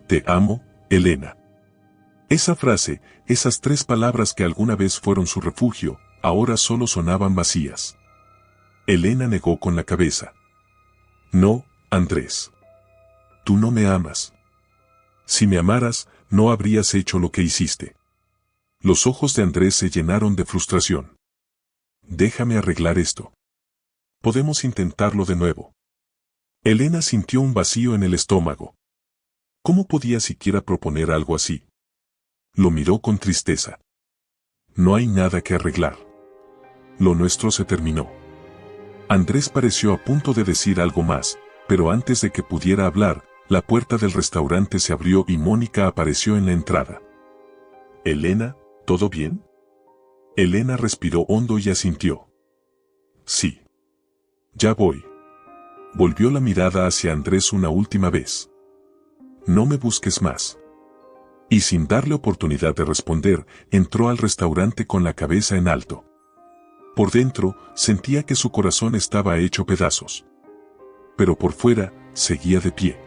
Te amo, Elena. Esa frase, esas 3 palabras que alguna vez fueron su refugio, ahora solo sonaban vacías. Elena negó con la cabeza. No, Andrés. Tú no me amas. Si me amaras, no habrías hecho lo que hiciste. Los ojos de Andrés se llenaron de frustración. Déjame arreglar esto. Podemos intentarlo de nuevo. Elena sintió un vacío en el estómago. ¿Cómo podía siquiera proponer algo así? Lo miró con tristeza. No hay nada que arreglar. Lo nuestro se terminó. Andrés pareció a punto de decir algo más, pero antes de que pudiera hablar, la puerta del restaurante se abrió y Mónica apareció en la entrada. Elena, ¿todo bien? Elena respiró hondo y asintió. Sí. Ya voy. Volvió la mirada hacia Andrés una última vez. No me busques más. Y sin darle oportunidad de responder, entró al restaurante con la cabeza en alto. Por dentro, sentía que su corazón estaba hecho pedazos. Pero por fuera, seguía de pie.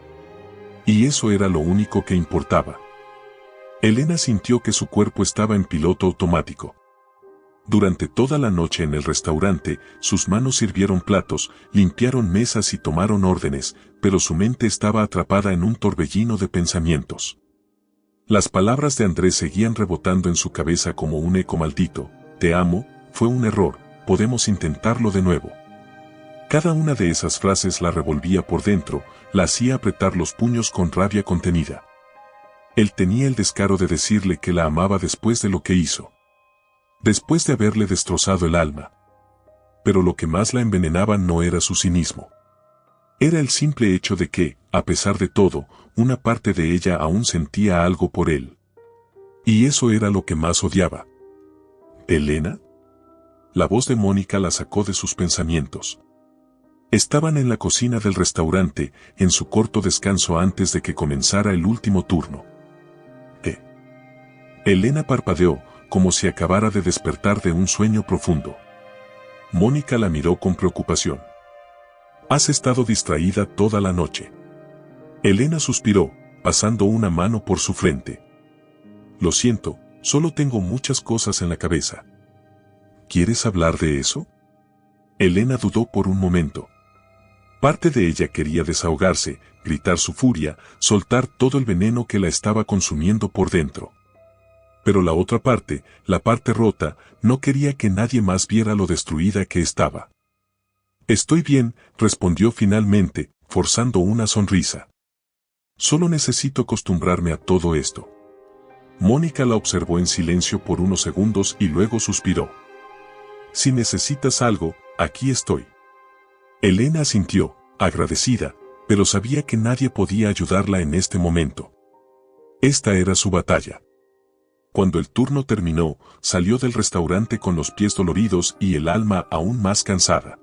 Y eso era lo único que importaba. Elena sintió que su cuerpo estaba en piloto automático. Durante toda la noche en el restaurante, sus manos sirvieron platos, limpiaron mesas y tomaron órdenes, pero su mente estaba atrapada en un torbellino de pensamientos. Las palabras de Andrés seguían rebotando en su cabeza como un eco maldito. Te amo, fue un error, podemos intentarlo de nuevo. Cada una de esas frases la revolvía por dentro, la hacía apretar los puños con rabia contenida. Él tenía el descaro de decirle que la amaba después de lo que hizo. Después de haberle destrozado el alma. Pero lo que más la envenenaba no era su cinismo. Era el simple hecho de que, a pesar de todo, una parte de ella aún sentía algo por él. Y eso era lo que más odiaba. ¿Elena? La voz de Mónica la sacó de sus pensamientos. Estaban en la cocina del restaurante, en su corto descanso antes de que comenzara el último turno. Elena parpadeó, como si acabara de despertar de un sueño profundo. Mónica la miró con preocupación. Has estado distraída toda la noche. Elena suspiró, pasando una mano por su frente. Lo siento, solo tengo muchas cosas en la cabeza. ¿Quieres hablar de eso? Elena dudó por un momento. Parte de ella quería desahogarse, gritar su furia, soltar todo el veneno que la estaba consumiendo por dentro. Pero la otra parte, la parte rota, no quería que nadie más viera lo destruida que estaba. Estoy bien, respondió finalmente, forzando una sonrisa. Solo necesito acostumbrarme a todo esto. Mónica la observó en silencio por unos segundos y luego suspiró. Si necesitas algo, aquí estoy. Elena asintió, agradecida, pero sabía que nadie podía ayudarla en este momento. Esta era su batalla. Cuando el turno terminó, salió del restaurante con los pies doloridos y el alma aún más cansada.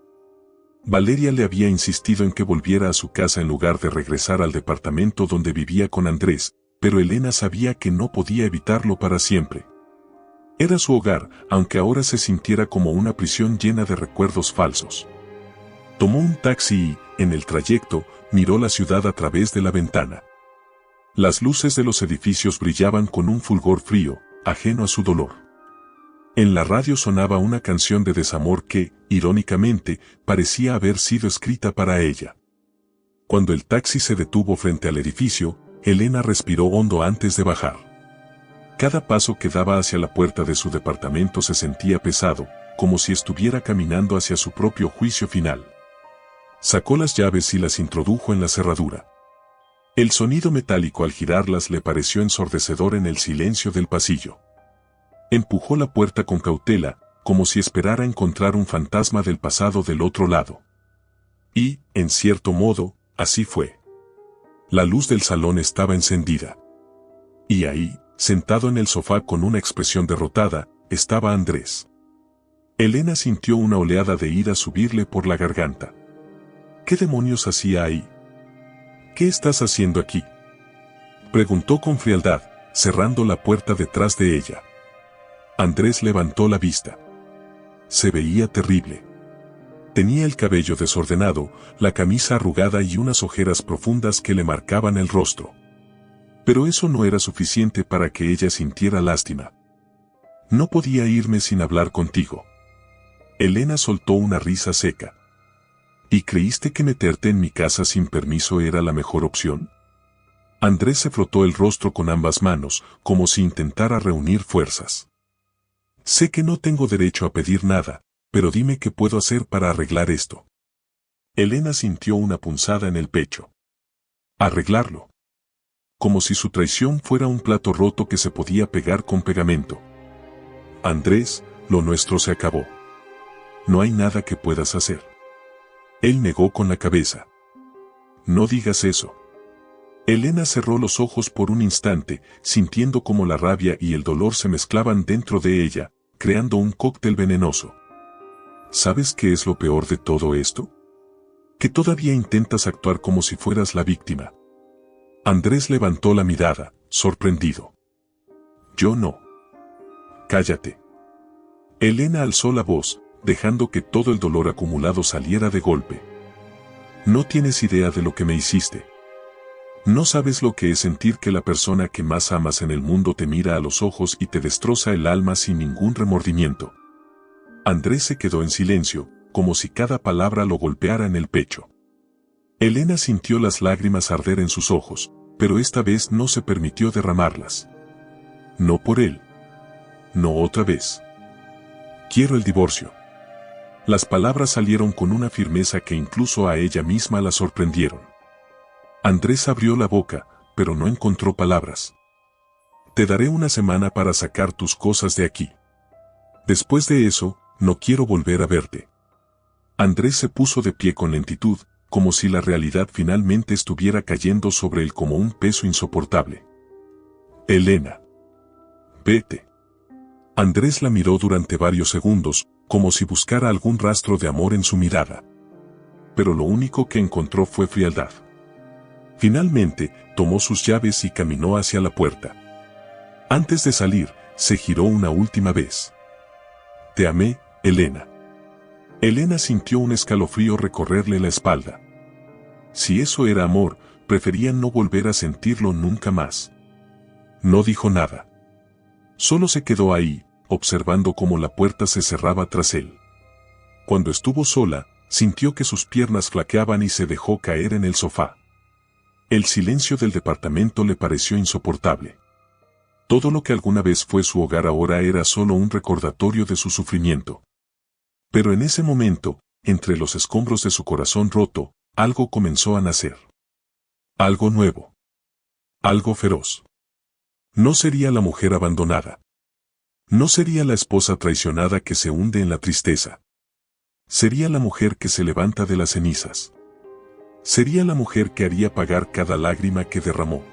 Valeria le había insistido en que volviera a su casa en lugar de regresar al departamento donde vivía con Andrés, pero Elena sabía que no podía evitarlo para siempre. Era su hogar, aunque ahora se sintiera como una prisión llena de recuerdos falsos. Tomó un taxi y, en el trayecto, miró la ciudad a través de la ventana. Las luces de los edificios brillaban con un fulgor frío, ajeno a su dolor. En la radio sonaba una canción de desamor que, irónicamente, parecía haber sido escrita para ella. Cuando el taxi se detuvo frente al edificio, Elena respiró hondo antes de bajar. Cada paso que daba hacia la puerta de su departamento se sentía pesado, como si estuviera caminando hacia su propio juicio final. Sacó las llaves y las introdujo en la cerradura. El sonido metálico al girarlas le pareció ensordecedor en el silencio del pasillo. Empujó la puerta con cautela, como si esperara encontrar un fantasma del pasado del otro lado. Y, en cierto modo, así fue. La luz del salón estaba encendida. Y ahí, sentado en el sofá con una expresión derrotada, estaba Andrés. Elena sintió una oleada de ira subirle por la garganta. ¿Qué demonios hacía ahí? ¿Qué estás haciendo aquí? Preguntó con frialdad, cerrando la puerta detrás de ella. Andrés levantó la vista. Se veía terrible. Tenía el cabello desordenado, la camisa arrugada y unas ojeras profundas que le marcaban el rostro. Pero eso no era suficiente para que ella sintiera lástima. No podía irme sin hablar contigo. Elena soltó una risa seca. ¿Y creíste que meterte en mi casa sin permiso era la mejor opción? Andrés se frotó el rostro con ambas manos, como si intentara reunir fuerzas. Sé que no tengo derecho a pedir nada, pero dime qué puedo hacer para arreglar esto. Elena sintió una punzada en el pecho. Arreglarlo. Como si su traición fuera un plato roto que se podía pegar con pegamento. Andrés, lo nuestro se acabó. No hay nada que puedas hacer. Él negó con la cabeza. No digas eso. Elena cerró los ojos por un instante, sintiendo como la rabia y el dolor se mezclaban dentro de ella, creando un cóctel venenoso. ¿Sabes qué es lo peor de todo esto? Que todavía intentas actuar como si fueras la víctima. Andrés levantó la mirada, sorprendido. Yo no. Cállate. Elena alzó la voz, dejando que todo el dolor acumulado saliera de golpe. No tienes idea de lo que me hiciste. No sabes lo que es sentir que la persona que más amas en el mundo te mira a los ojos y te destroza el alma sin ningún remordimiento. Andrés se quedó en silencio, como si cada palabra lo golpeara en el pecho. Elena sintió las lágrimas arder en sus ojos, pero esta vez no se permitió derramarlas. No por él. No otra vez. Quiero el divorcio. Las palabras salieron con una firmeza que incluso a ella misma la sorprendieron. Andrés abrió la boca, pero no encontró palabras. Te daré una semana para sacar tus cosas de aquí. Después de eso, no quiero volver a verte. Andrés se puso de pie con lentitud, como si la realidad finalmente estuviera cayendo sobre él como un peso insoportable. Elena. Vete. Andrés la miró durante varios segundos, como si buscara algún rastro de amor en su mirada. Pero lo único que encontró fue frialdad. Finalmente, tomó sus llaves y caminó hacia la puerta. Antes de salir, se giró una última vez. Te amé, Elena. Elena sintió un escalofrío recorrerle la espalda. Si eso era amor, prefería no volver a sentirlo nunca más. No dijo nada. Solo se quedó ahí, observando cómo la puerta se cerraba tras él. Cuando estuvo sola, sintió que sus piernas flaqueaban y se dejó caer en el sofá. El silencio del departamento le pareció insoportable. Todo lo que alguna vez fue su hogar ahora era solo un recordatorio de su sufrimiento. Pero en ese momento, entre los escombros de su corazón roto, algo comenzó a nacer. Algo nuevo. Algo feroz. No sería la mujer abandonada. No sería la esposa traicionada que se hunde en la tristeza. Sería la mujer que se levanta de las cenizas. Sería la mujer que haría pagar cada lágrima que derramó.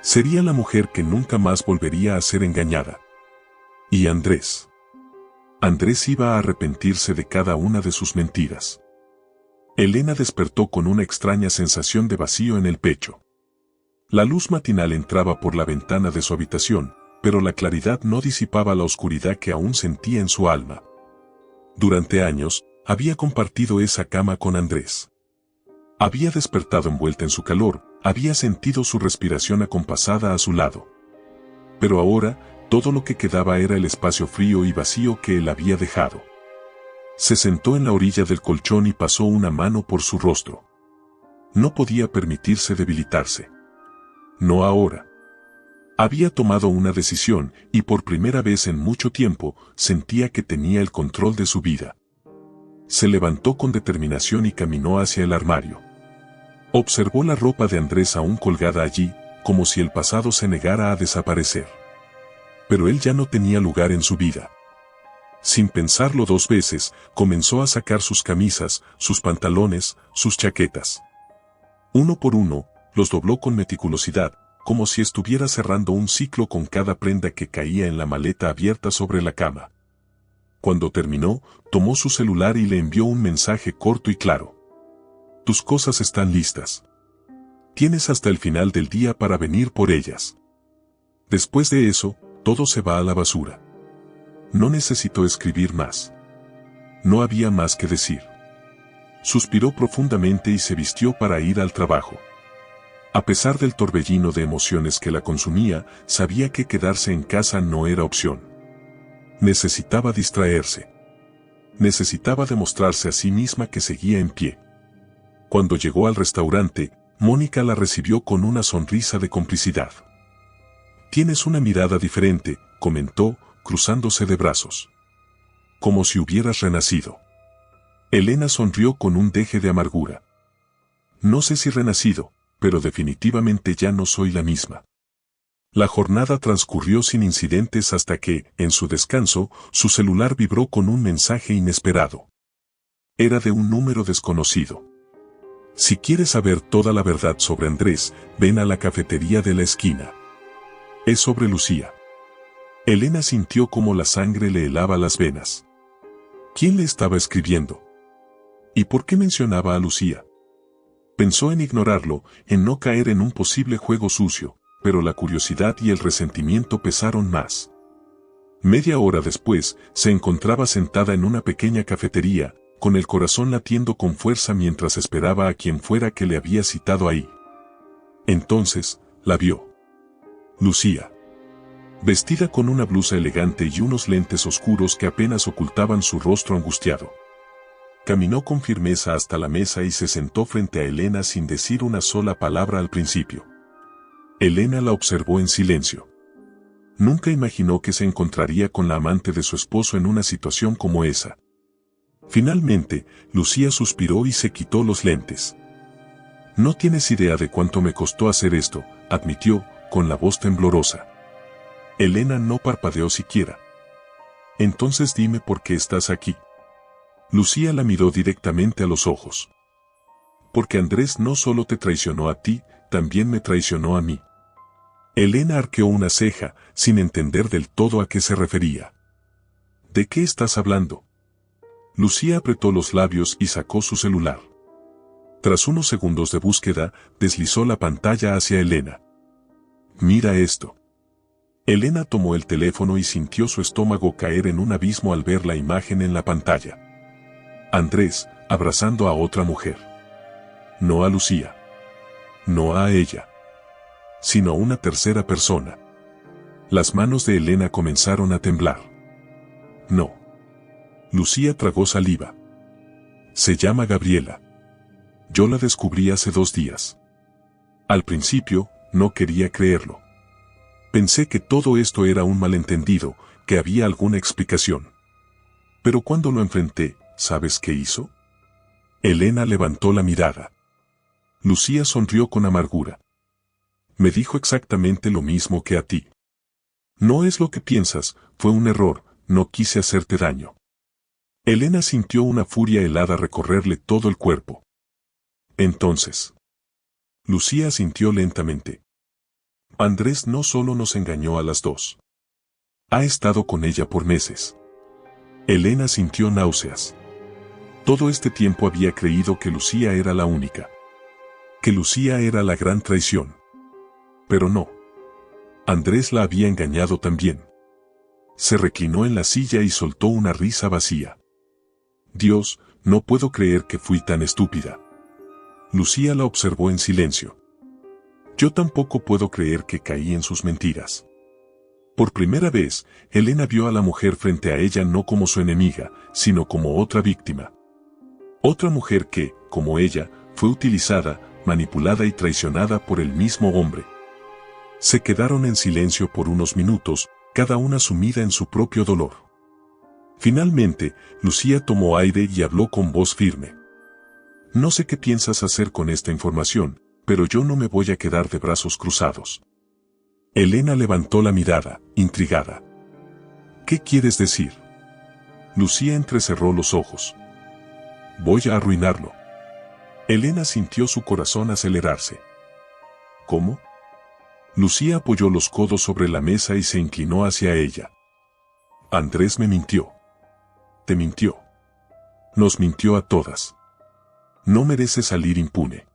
Sería la mujer que nunca más volvería a ser engañada. Y Andrés. Andrés iba a arrepentirse de cada una de sus mentiras. Elena despertó con una extraña sensación de vacío en el pecho. La luz matinal entraba por la ventana de su habitación, pero la claridad no disipaba la oscuridad que aún sentía en su alma. Durante años, había compartido esa cama con Andrés. Había despertado envuelta en su calor, había sentido su respiración acompasada a su lado. Pero ahora, todo lo que quedaba era el espacio frío y vacío que él había dejado. Se sentó en la orilla del colchón y pasó una mano por su rostro. No podía permitirse debilitarse. No ahora. Había tomado una decisión y por primera vez en mucho tiempo sentía que tenía el control de su vida. Se levantó con determinación y caminó hacia el armario. Observó la ropa de Andrés aún colgada allí, como si el pasado se negara a desaparecer. Pero él ya no tenía lugar en su vida. Sin pensarlo dos veces, comenzó a sacar sus camisas, sus pantalones, sus chaquetas. Uno por uno, los dobló con meticulosidad, como si estuviera cerrando un ciclo con cada prenda que caía en la maleta abierta sobre la cama. Cuando terminó, tomó su celular y le envió un mensaje corto y claro. Tus cosas están listas. Tienes hasta el final del día para venir por ellas. Después de eso, todo se va a la basura. No necesitó escribir más. No había más que decir. Suspiró profundamente y se vistió para ir al trabajo. A pesar del torbellino de emociones que la consumía, sabía que quedarse en casa no era opción. Necesitaba distraerse. Necesitaba demostrarse a sí misma que seguía en pie. Cuando llegó al restaurante, Mónica la recibió con una sonrisa de complicidad. Tienes una mirada diferente, comentó, cruzándose de brazos. Como si hubieras renacido. Elena sonrió con un deje de amargura. No sé si renacido, pero definitivamente ya no soy la misma. La jornada transcurrió sin incidentes hasta que, en su descanso, su celular vibró con un mensaje inesperado. Era de un número desconocido. Si quieres saber toda la verdad sobre Andrés, ven a la cafetería de la esquina. Es sobre Lucía. Elena sintió como la sangre le helaba las venas. ¿Quién le estaba escribiendo? ¿Y por qué mencionaba a Lucía? Pensó en ignorarlo, en no caer en un posible juego sucio, pero la curiosidad y el resentimiento pesaron más. Media hora después, se encontraba sentada en una pequeña cafetería, con el corazón latiendo con fuerza mientras esperaba a quien fuera que le había citado ahí. Entonces, la vio. Lucía. Vestida con una blusa elegante y unos lentes oscuros que apenas ocultaban su rostro angustiado. Caminó con firmeza hasta la mesa y se sentó frente a Elena sin decir una sola palabra al principio. Elena la observó en silencio. Nunca imaginó que se encontraría con la amante de su esposo en una situación como esa. Finalmente, Lucía suspiró y se quitó los lentes. No tienes idea de cuánto me costó hacer esto, admitió, con la voz temblorosa. Elena no parpadeó siquiera. Entonces dime por qué estás aquí. Lucía la miró directamente a los ojos. Porque Andrés no solo te traicionó a ti, también me traicionó a mí. Elena arqueó una ceja, sin entender del todo a qué se refería. ¿De qué estás hablando? Lucía apretó los labios y sacó su celular. Tras unos segundos de búsqueda, deslizó la pantalla hacia Elena. Mira esto. Elena tomó el teléfono y sintió su estómago caer en un abismo al ver la imagen en la pantalla. Andrés, abrazando a otra mujer. No a Lucía. No a ella. Sino a una tercera persona. Las manos de Elena comenzaron a temblar. No. Lucía tragó saliva. Se llama Gabriela. Yo la descubrí hace 2 días. Al principio, no quería creerlo. Pensé que todo esto era un malentendido, que había alguna explicación. Pero cuando lo enfrenté, ¿sabes qué hizo? Elena levantó la mirada. Lucía sonrió con amargura. Me dijo exactamente lo mismo que a ti. No es lo que piensas, fue un error, no quise hacerte daño. Elena sintió una furia helada recorrerle todo el cuerpo. Entonces. Lucía asintió lentamente. Andrés no solo nos engañó a las dos. Ha estado con ella por meses. Elena sintió náuseas. Todo este tiempo había creído que Lucía era la única. Que Lucía era la gran traición. Pero no. Andrés la había engañado también. Se reclinó en la silla y soltó una risa vacía. Dios, no puedo creer que fui tan estúpida. Lucía la observó en silencio. Yo tampoco puedo creer que caí en sus mentiras. Por primera vez, Elena vio a la mujer frente a ella no como su enemiga, sino como otra víctima. Otra mujer que, como ella, fue utilizada, manipulada y traicionada por el mismo hombre. Se quedaron en silencio por unos minutos, cada una sumida en su propio dolor. Finalmente, Lucía tomó aire y habló con voz firme. No sé qué piensas hacer con esta información, pero yo no me voy a quedar de brazos cruzados. Elena levantó la mirada, intrigada. ¿Qué quieres decir? Lucía entrecerró los ojos. Voy a arruinarlo. Elena sintió su corazón acelerarse. ¿Cómo? Lucía apoyó los codos sobre la mesa y se inclinó hacia ella. Andrés me mintió. Te mintió. Nos mintió a todas. No merece salir impune.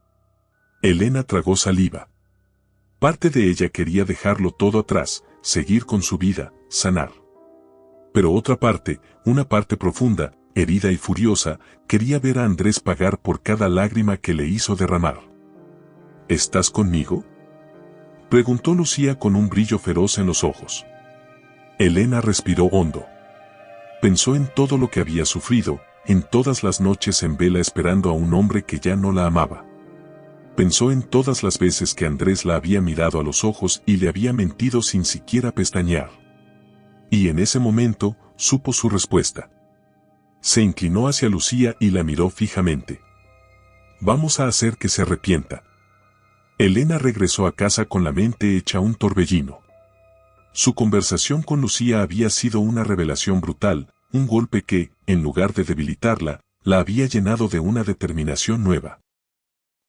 Elena tragó saliva. Parte de ella quería dejarlo todo atrás, seguir con su vida, sanar. Pero otra parte, una parte profunda, herida y furiosa, quería ver a Andrés pagar por cada lágrima que le hizo derramar. ¿Estás conmigo? Preguntó Lucía con un brillo feroz en los ojos. Elena respiró hondo. Pensó en todo lo que había sufrido, en todas las noches en vela esperando a un hombre que ya no la amaba. Pensó en todas las veces que Andrés la había mirado a los ojos y le había mentido sin siquiera pestañear. Y en ese momento, supo su respuesta. Se inclinó hacia Lucía y la miró fijamente. Vamos a hacer que se arrepienta. Elena regresó a casa con la mente hecha un torbellino. Su conversación con Lucía había sido una revelación brutal, un golpe que, en lugar de debilitarla, la había llenado de una determinación nueva.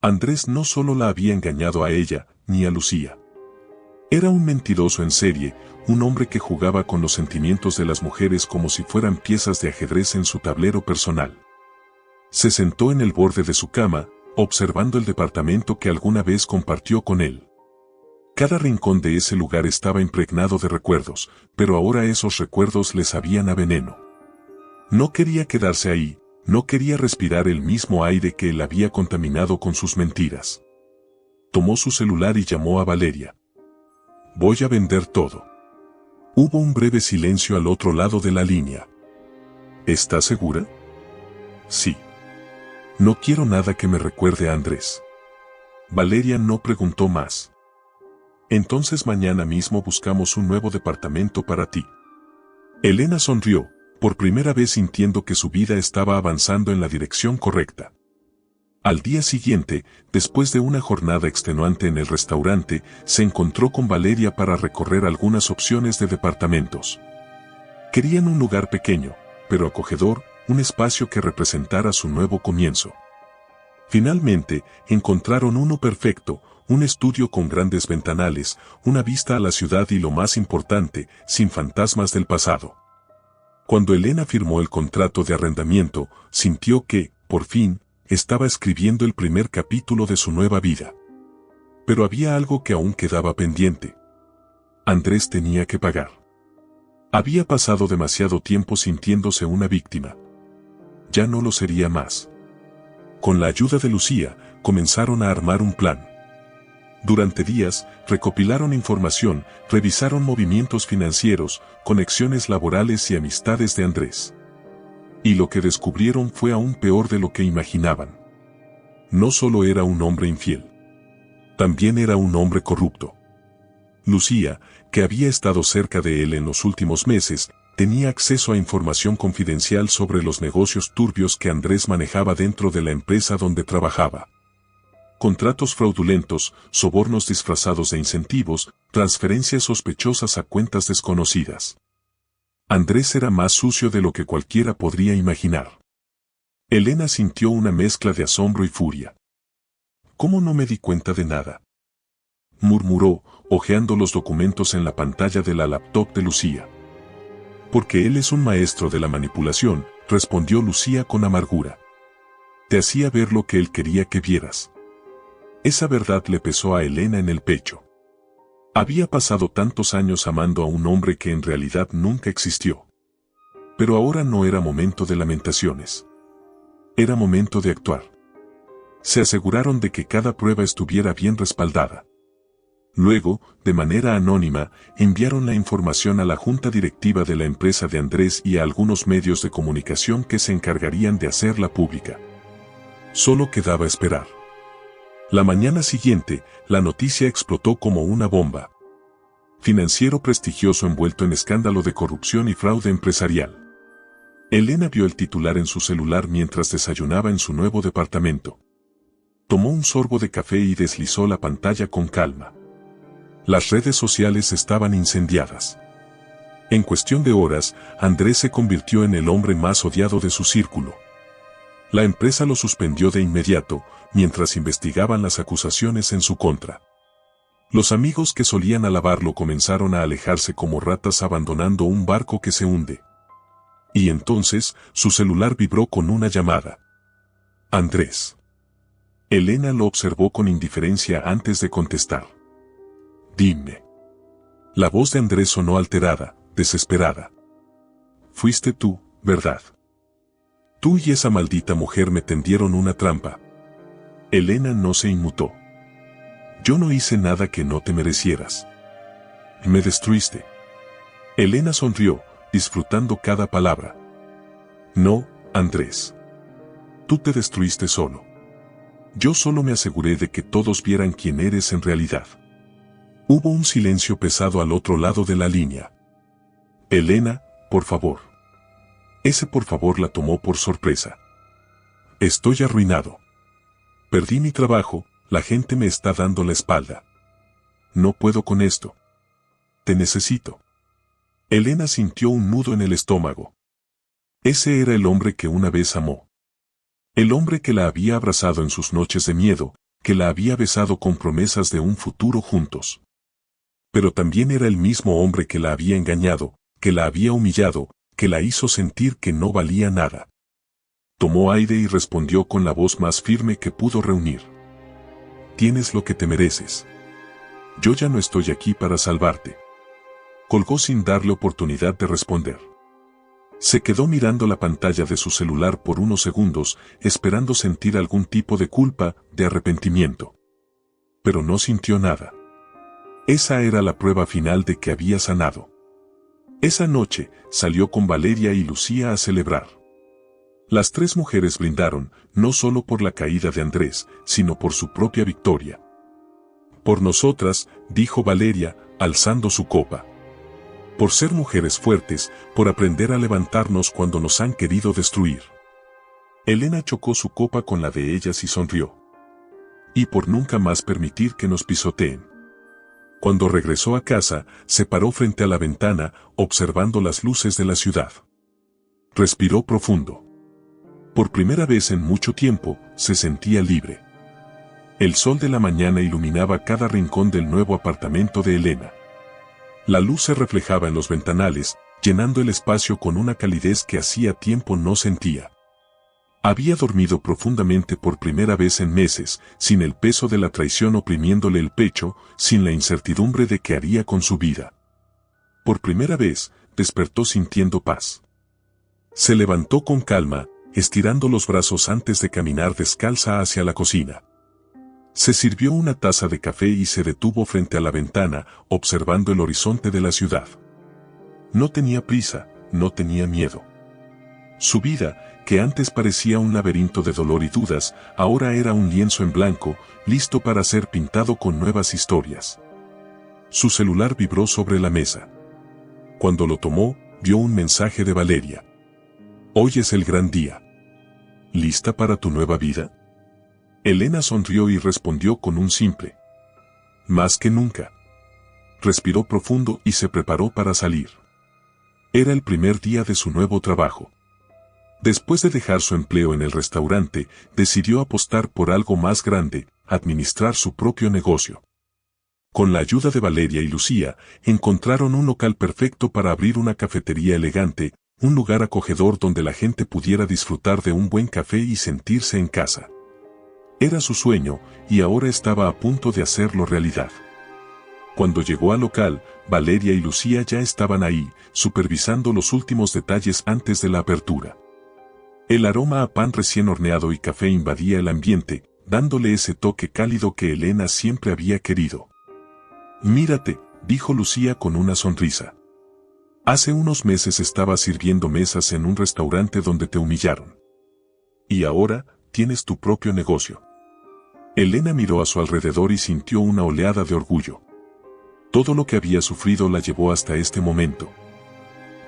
Andrés no solo la había engañado a ella, ni a Lucía. Era un mentiroso en serie, un hombre que jugaba con los sentimientos de las mujeres como si fueran piezas de ajedrez en su tablero personal. Se sentó en el borde de su cama, observando el departamento que alguna vez compartió con él. Cada rincón de ese lugar estaba impregnado de recuerdos, pero ahora esos recuerdos le sabían a veneno. No quería quedarse ahí, no quería respirar el mismo aire que él había contaminado con sus mentiras. Tomó su celular y llamó a Valeria. Voy a vender todo. Hubo un breve silencio al otro lado de la línea. ¿Estás segura? Sí. No quiero nada que me recuerde a Andrés. Valeria no preguntó más. Entonces mañana mismo buscamos un nuevo departamento para ti. Elena sonrió, por primera vez sintiendo que su vida estaba avanzando en la dirección correcta. Al día siguiente, después de una jornada extenuante en el restaurante, se encontró con Valeria para recorrer algunas opciones de departamentos. Querían un lugar pequeño, pero acogedor, un espacio que representara su nuevo comienzo. Finalmente, encontraron uno perfecto, un estudio con grandes ventanales, una vista a la ciudad y lo más importante, sin fantasmas del pasado. Cuando Elena firmó el contrato de arrendamiento, sintió que, por fin, estaba escribiendo el primer capítulo de su nueva vida. Pero había algo que aún quedaba pendiente. Andrés tenía que pagar. Había pasado demasiado tiempo sintiéndose una víctima. ya no lo sería más. Con la ayuda de Lucía, comenzaron a armar un plan. Durante días, recopilaron información, revisaron movimientos financieros, conexiones laborales y amistades de Andrés. Y lo que descubrieron fue aún peor de lo que imaginaban. No solo era un hombre infiel. También era un hombre corrupto. Lucía, que había estado cerca de él en los últimos meses, tenía acceso a información confidencial sobre los negocios turbios que Andrés manejaba dentro de la empresa donde trabajaba. Contratos fraudulentos, sobornos disfrazados de incentivos, transferencias sospechosas a cuentas desconocidas. Andrés era más sucio de lo que cualquiera podría imaginar. Elena sintió una mezcla de asombro y furia. ¿Cómo no me di cuenta de nada?, murmuró, hojeando los documentos en la pantalla de la laptop de Lucía. Porque él es un maestro de la manipulación, respondió Lucía con amargura. Te hacía ver lo que él quería que vieras. Esa verdad le pesó a Elena en el pecho. Había pasado tantos años amando a un hombre que en realidad nunca existió. Pero ahora no era momento de lamentaciones. Era momento de actuar. Se aseguraron de que cada prueba estuviera bien respaldada. Luego, de manera anónima, enviaron la información a la junta directiva de la empresa de Andrés y a algunos medios de comunicación que se encargarían de hacerla pública. Solo quedaba esperar. La mañana siguiente, la noticia explotó como una bomba. Financiero prestigioso envuelto en escándalo de corrupción y fraude empresarial. Elena vio el titular en su celular mientras desayunaba en su nuevo departamento. Tomó un sorbo de café y deslizó la pantalla con calma. Las redes sociales estaban incendiadas. En cuestión de horas, Andrés se convirtió en el hombre más odiado de su círculo. La empresa lo suspendió de inmediato, mientras investigaban las acusaciones en su contra. Los amigos que solían alabarlo comenzaron a alejarse como ratas abandonando un barco que se hunde. Y entonces, su celular vibró con una llamada. Andrés. Elena lo observó con indiferencia antes de contestar. Dime. La voz de Andrés sonó alterada, desesperada. Fuiste tú, ¿verdad? Tú y esa maldita mujer me tendieron una trampa. Elena no se inmutó. Yo no hice nada que no te merecieras. Me destruiste. Elena sonrió, disfrutando cada palabra. No, Andrés. Tú te destruiste solo. Yo solo me aseguré de que todos vieran quién eres en realidad. Hubo un silencio pesado al otro lado de la línea. Elena, por favor. Ese por favor la tomó por sorpresa. Estoy arruinado. Perdí mi trabajo, la gente me está dando la espalda. No puedo con esto. Te necesito. Elena sintió un nudo en el estómago. Ese era el hombre que una vez amó. El hombre que la había abrazado en sus noches de miedo, que la había besado con promesas de un futuro juntos. Pero también era el mismo hombre que la había engañado, que la había humillado, que la hizo sentir que no valía nada. Tomó aire y respondió con la voz más firme que pudo reunir. Tienes lo que te mereces. Yo ya no estoy aquí para salvarte. Colgó sin darle oportunidad de responder. Se quedó mirando la pantalla de su celular por unos segundos, esperando sentir algún tipo de culpa, de arrepentimiento. Pero no sintió nada. Esa era la prueba final de que había sanado. Esa noche, salió con Valeria y Lucía a celebrar. Las tres mujeres brindaron, no solo por la caída de Andrés, sino por su propia victoria. Por nosotras, dijo Valeria, alzando su copa. Por ser mujeres fuertes, por aprender a levantarnos cuando nos han querido destruir. Elena chocó su copa con la de ellas y sonrió. Y por nunca más permitir que nos pisoteen. Cuando regresó a casa, se paró frente a la ventana, observando las luces de la ciudad. Respiró profundo. Por primera vez en mucho tiempo, se sentía libre. El sol de la mañana iluminaba cada rincón del nuevo apartamento de Elena. La luz se reflejaba en los ventanales, llenando el espacio con una calidez que hacía tiempo no sentía. Había dormido profundamente por primera vez en meses, sin el peso de la traición oprimiéndole el pecho, sin la incertidumbre de qué haría con su vida. Por primera vez, despertó sintiendo paz. Se levantó con calma, estirando los brazos antes de caminar descalza hacia la cocina. Se sirvió una taza de café y se detuvo frente a la ventana, observando el horizonte de la ciudad. No tenía prisa, no tenía miedo. Su vida, que antes parecía un laberinto de dolor y dudas, ahora era un lienzo en blanco, listo para ser pintado con nuevas historias. Su celular vibró sobre la mesa. Cuando lo tomó, vio un mensaje de Valeria. Hoy es el gran día. ¿Lista para tu nueva vida? Elena sonrió y respondió con un simple. Más que nunca. Respiró profundo y se preparó para salir. Era el primer día de su nuevo trabajo. Después de dejar su empleo en el restaurante, decidió apostar por algo más grande, administrar su propio negocio. Con la ayuda de Valeria y Lucía, encontraron un local perfecto para abrir una cafetería elegante, un lugar acogedor donde la gente pudiera disfrutar de un buen café y sentirse en casa. Era su sueño, y ahora estaba a punto de hacerlo realidad. Cuando llegó al local, Valeria y Lucía ya estaban ahí, supervisando los últimos detalles antes de la apertura. El aroma a pan recién horneado y café invadía el ambiente, dándole ese toque cálido que Elena siempre había querido. Mírate, dijo Lucía con una sonrisa. Hace unos meses estabas sirviendo mesas en un restaurante donde te humillaron. Y ahora, tienes tu propio negocio. Elena miró a su alrededor y sintió una oleada de orgullo. Todo lo que había sufrido la llevó hasta este momento.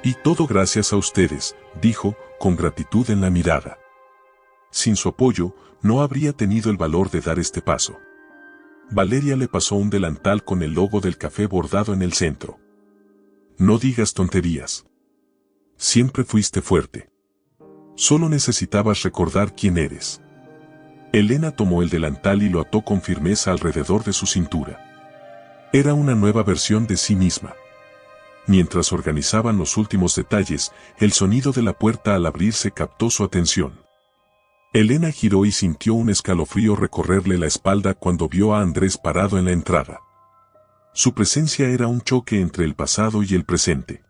Y todo gracias a ustedes, dijo, con gratitud en la mirada. Sin su apoyo, no habría tenido el valor de dar este paso. Valeria le pasó un delantal con el logo del café bordado en el centro. No digas tonterías. Siempre fuiste fuerte. Solo necesitabas recordar quién eres. Elena tomó el delantal y lo ató con firmeza alrededor de su cintura. Era una nueva versión de sí misma. Mientras organizaban los últimos detalles, el sonido de la puerta al abrirse captó su atención. Elena giró y sintió un escalofrío recorrerle la espalda cuando vio a Andrés parado en la entrada. Su presencia era un choque entre el pasado y el presente.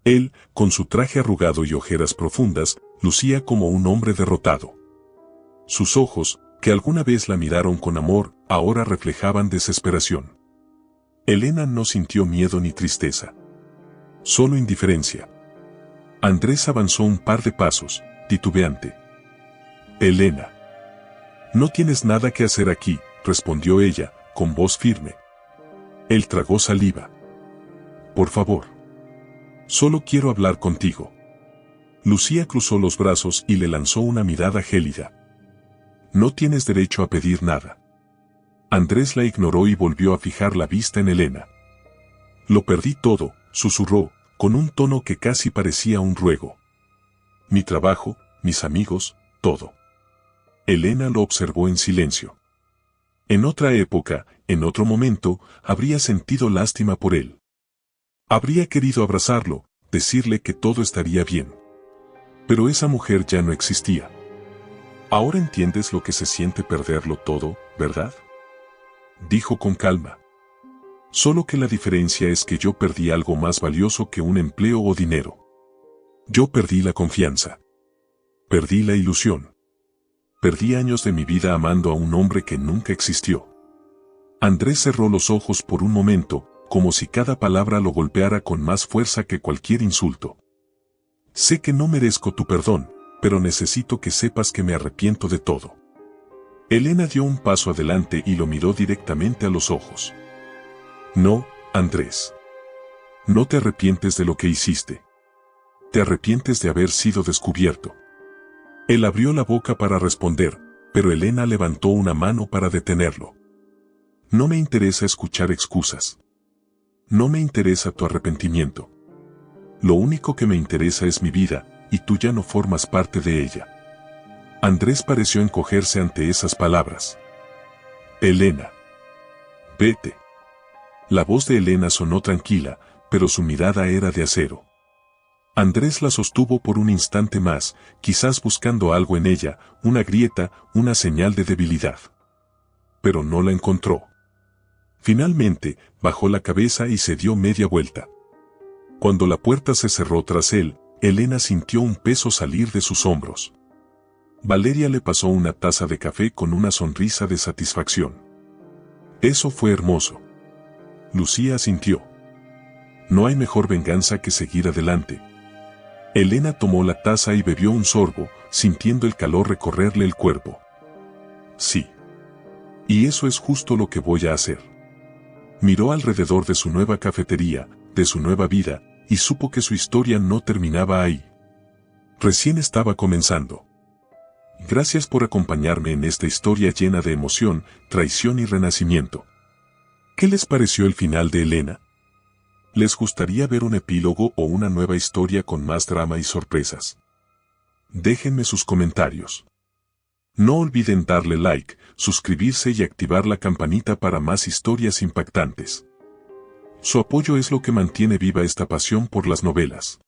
Él, con su traje arrugado y ojeras profundas, lucía como un hombre derrotado. Sus ojos, que alguna vez la miraron con amor, ahora reflejaban desesperación. Elena no sintió miedo ni tristeza. Solo indiferencia. Andrés avanzó un par de pasos, titubeante. Elena. No tienes nada que hacer aquí, respondió ella, con voz firme. Él tragó saliva. Por favor. Solo quiero hablar contigo. Lucía cruzó los brazos y le lanzó una mirada gélida. No tienes derecho a pedir nada. Andrés la ignoró y volvió a fijar la vista en Elena. Lo perdí todo, susurró, con un tono que casi parecía un ruego. Mi trabajo, mis amigos, todo. Elena lo observó en silencio. En otra época, en otro momento, habría sentido lástima por él. Habría querido abrazarlo, decirle que todo estaría bien. Pero esa mujer ya no existía. Ahora entiendes lo que se siente perderlo todo, ¿verdad? Dijo con calma. Solo que la diferencia es que yo perdí algo más valioso que un empleo o dinero. Yo perdí la confianza. Perdí la ilusión. Perdí años de mi vida amando a un hombre que nunca existió. Andrés cerró los ojos por un momento, como si cada palabra lo golpeara con más fuerza que cualquier insulto. Sé que no merezco tu perdón, pero necesito que sepas que me arrepiento de todo. Elena dio un paso adelante y lo miró directamente a los ojos. No, Andrés. No te arrepientes de lo que hiciste. Te arrepientes de haber sido descubierto. Él abrió la boca para responder, pero Elena levantó una mano para detenerlo. No me interesa escuchar excusas. No me interesa tu arrepentimiento. Lo único que me interesa es mi vida, y tú ya no formas parte de ella. Andrés pareció encogerse ante esas palabras. Elena. Vete. La voz de Elena sonó tranquila, pero su mirada era de acero. Andrés la sostuvo por un instante más, quizás buscando algo en ella, una grieta, una señal de debilidad. Pero no la encontró. Finalmente, bajó la cabeza y se dio media vuelta. Cuando la puerta se cerró tras él, Elena sintió un peso salir de sus hombros. Valeria le pasó una taza de café con una sonrisa de satisfacción. Eso fue hermoso. Lucía asintió. No hay mejor venganza que seguir adelante. Elena tomó la taza y bebió un sorbo, sintiendo el calor recorrerle el cuerpo. Sí. Y eso es justo lo que voy a hacer. Miró alrededor de su nueva cafetería, de su nueva vida, y supo que su historia no terminaba ahí. Recién estaba comenzando. Gracias por acompañarme en esta historia llena de emoción, traición y renacimiento. ¿Qué les pareció el final de Elena? ¿Les gustaría ver un epílogo o una nueva historia con más drama y sorpresas? Déjenme sus comentarios. No olviden darle like, suscribirse y activar la campanita para más historias impactantes. Su apoyo es lo que mantiene viva esta pasión por las novelas.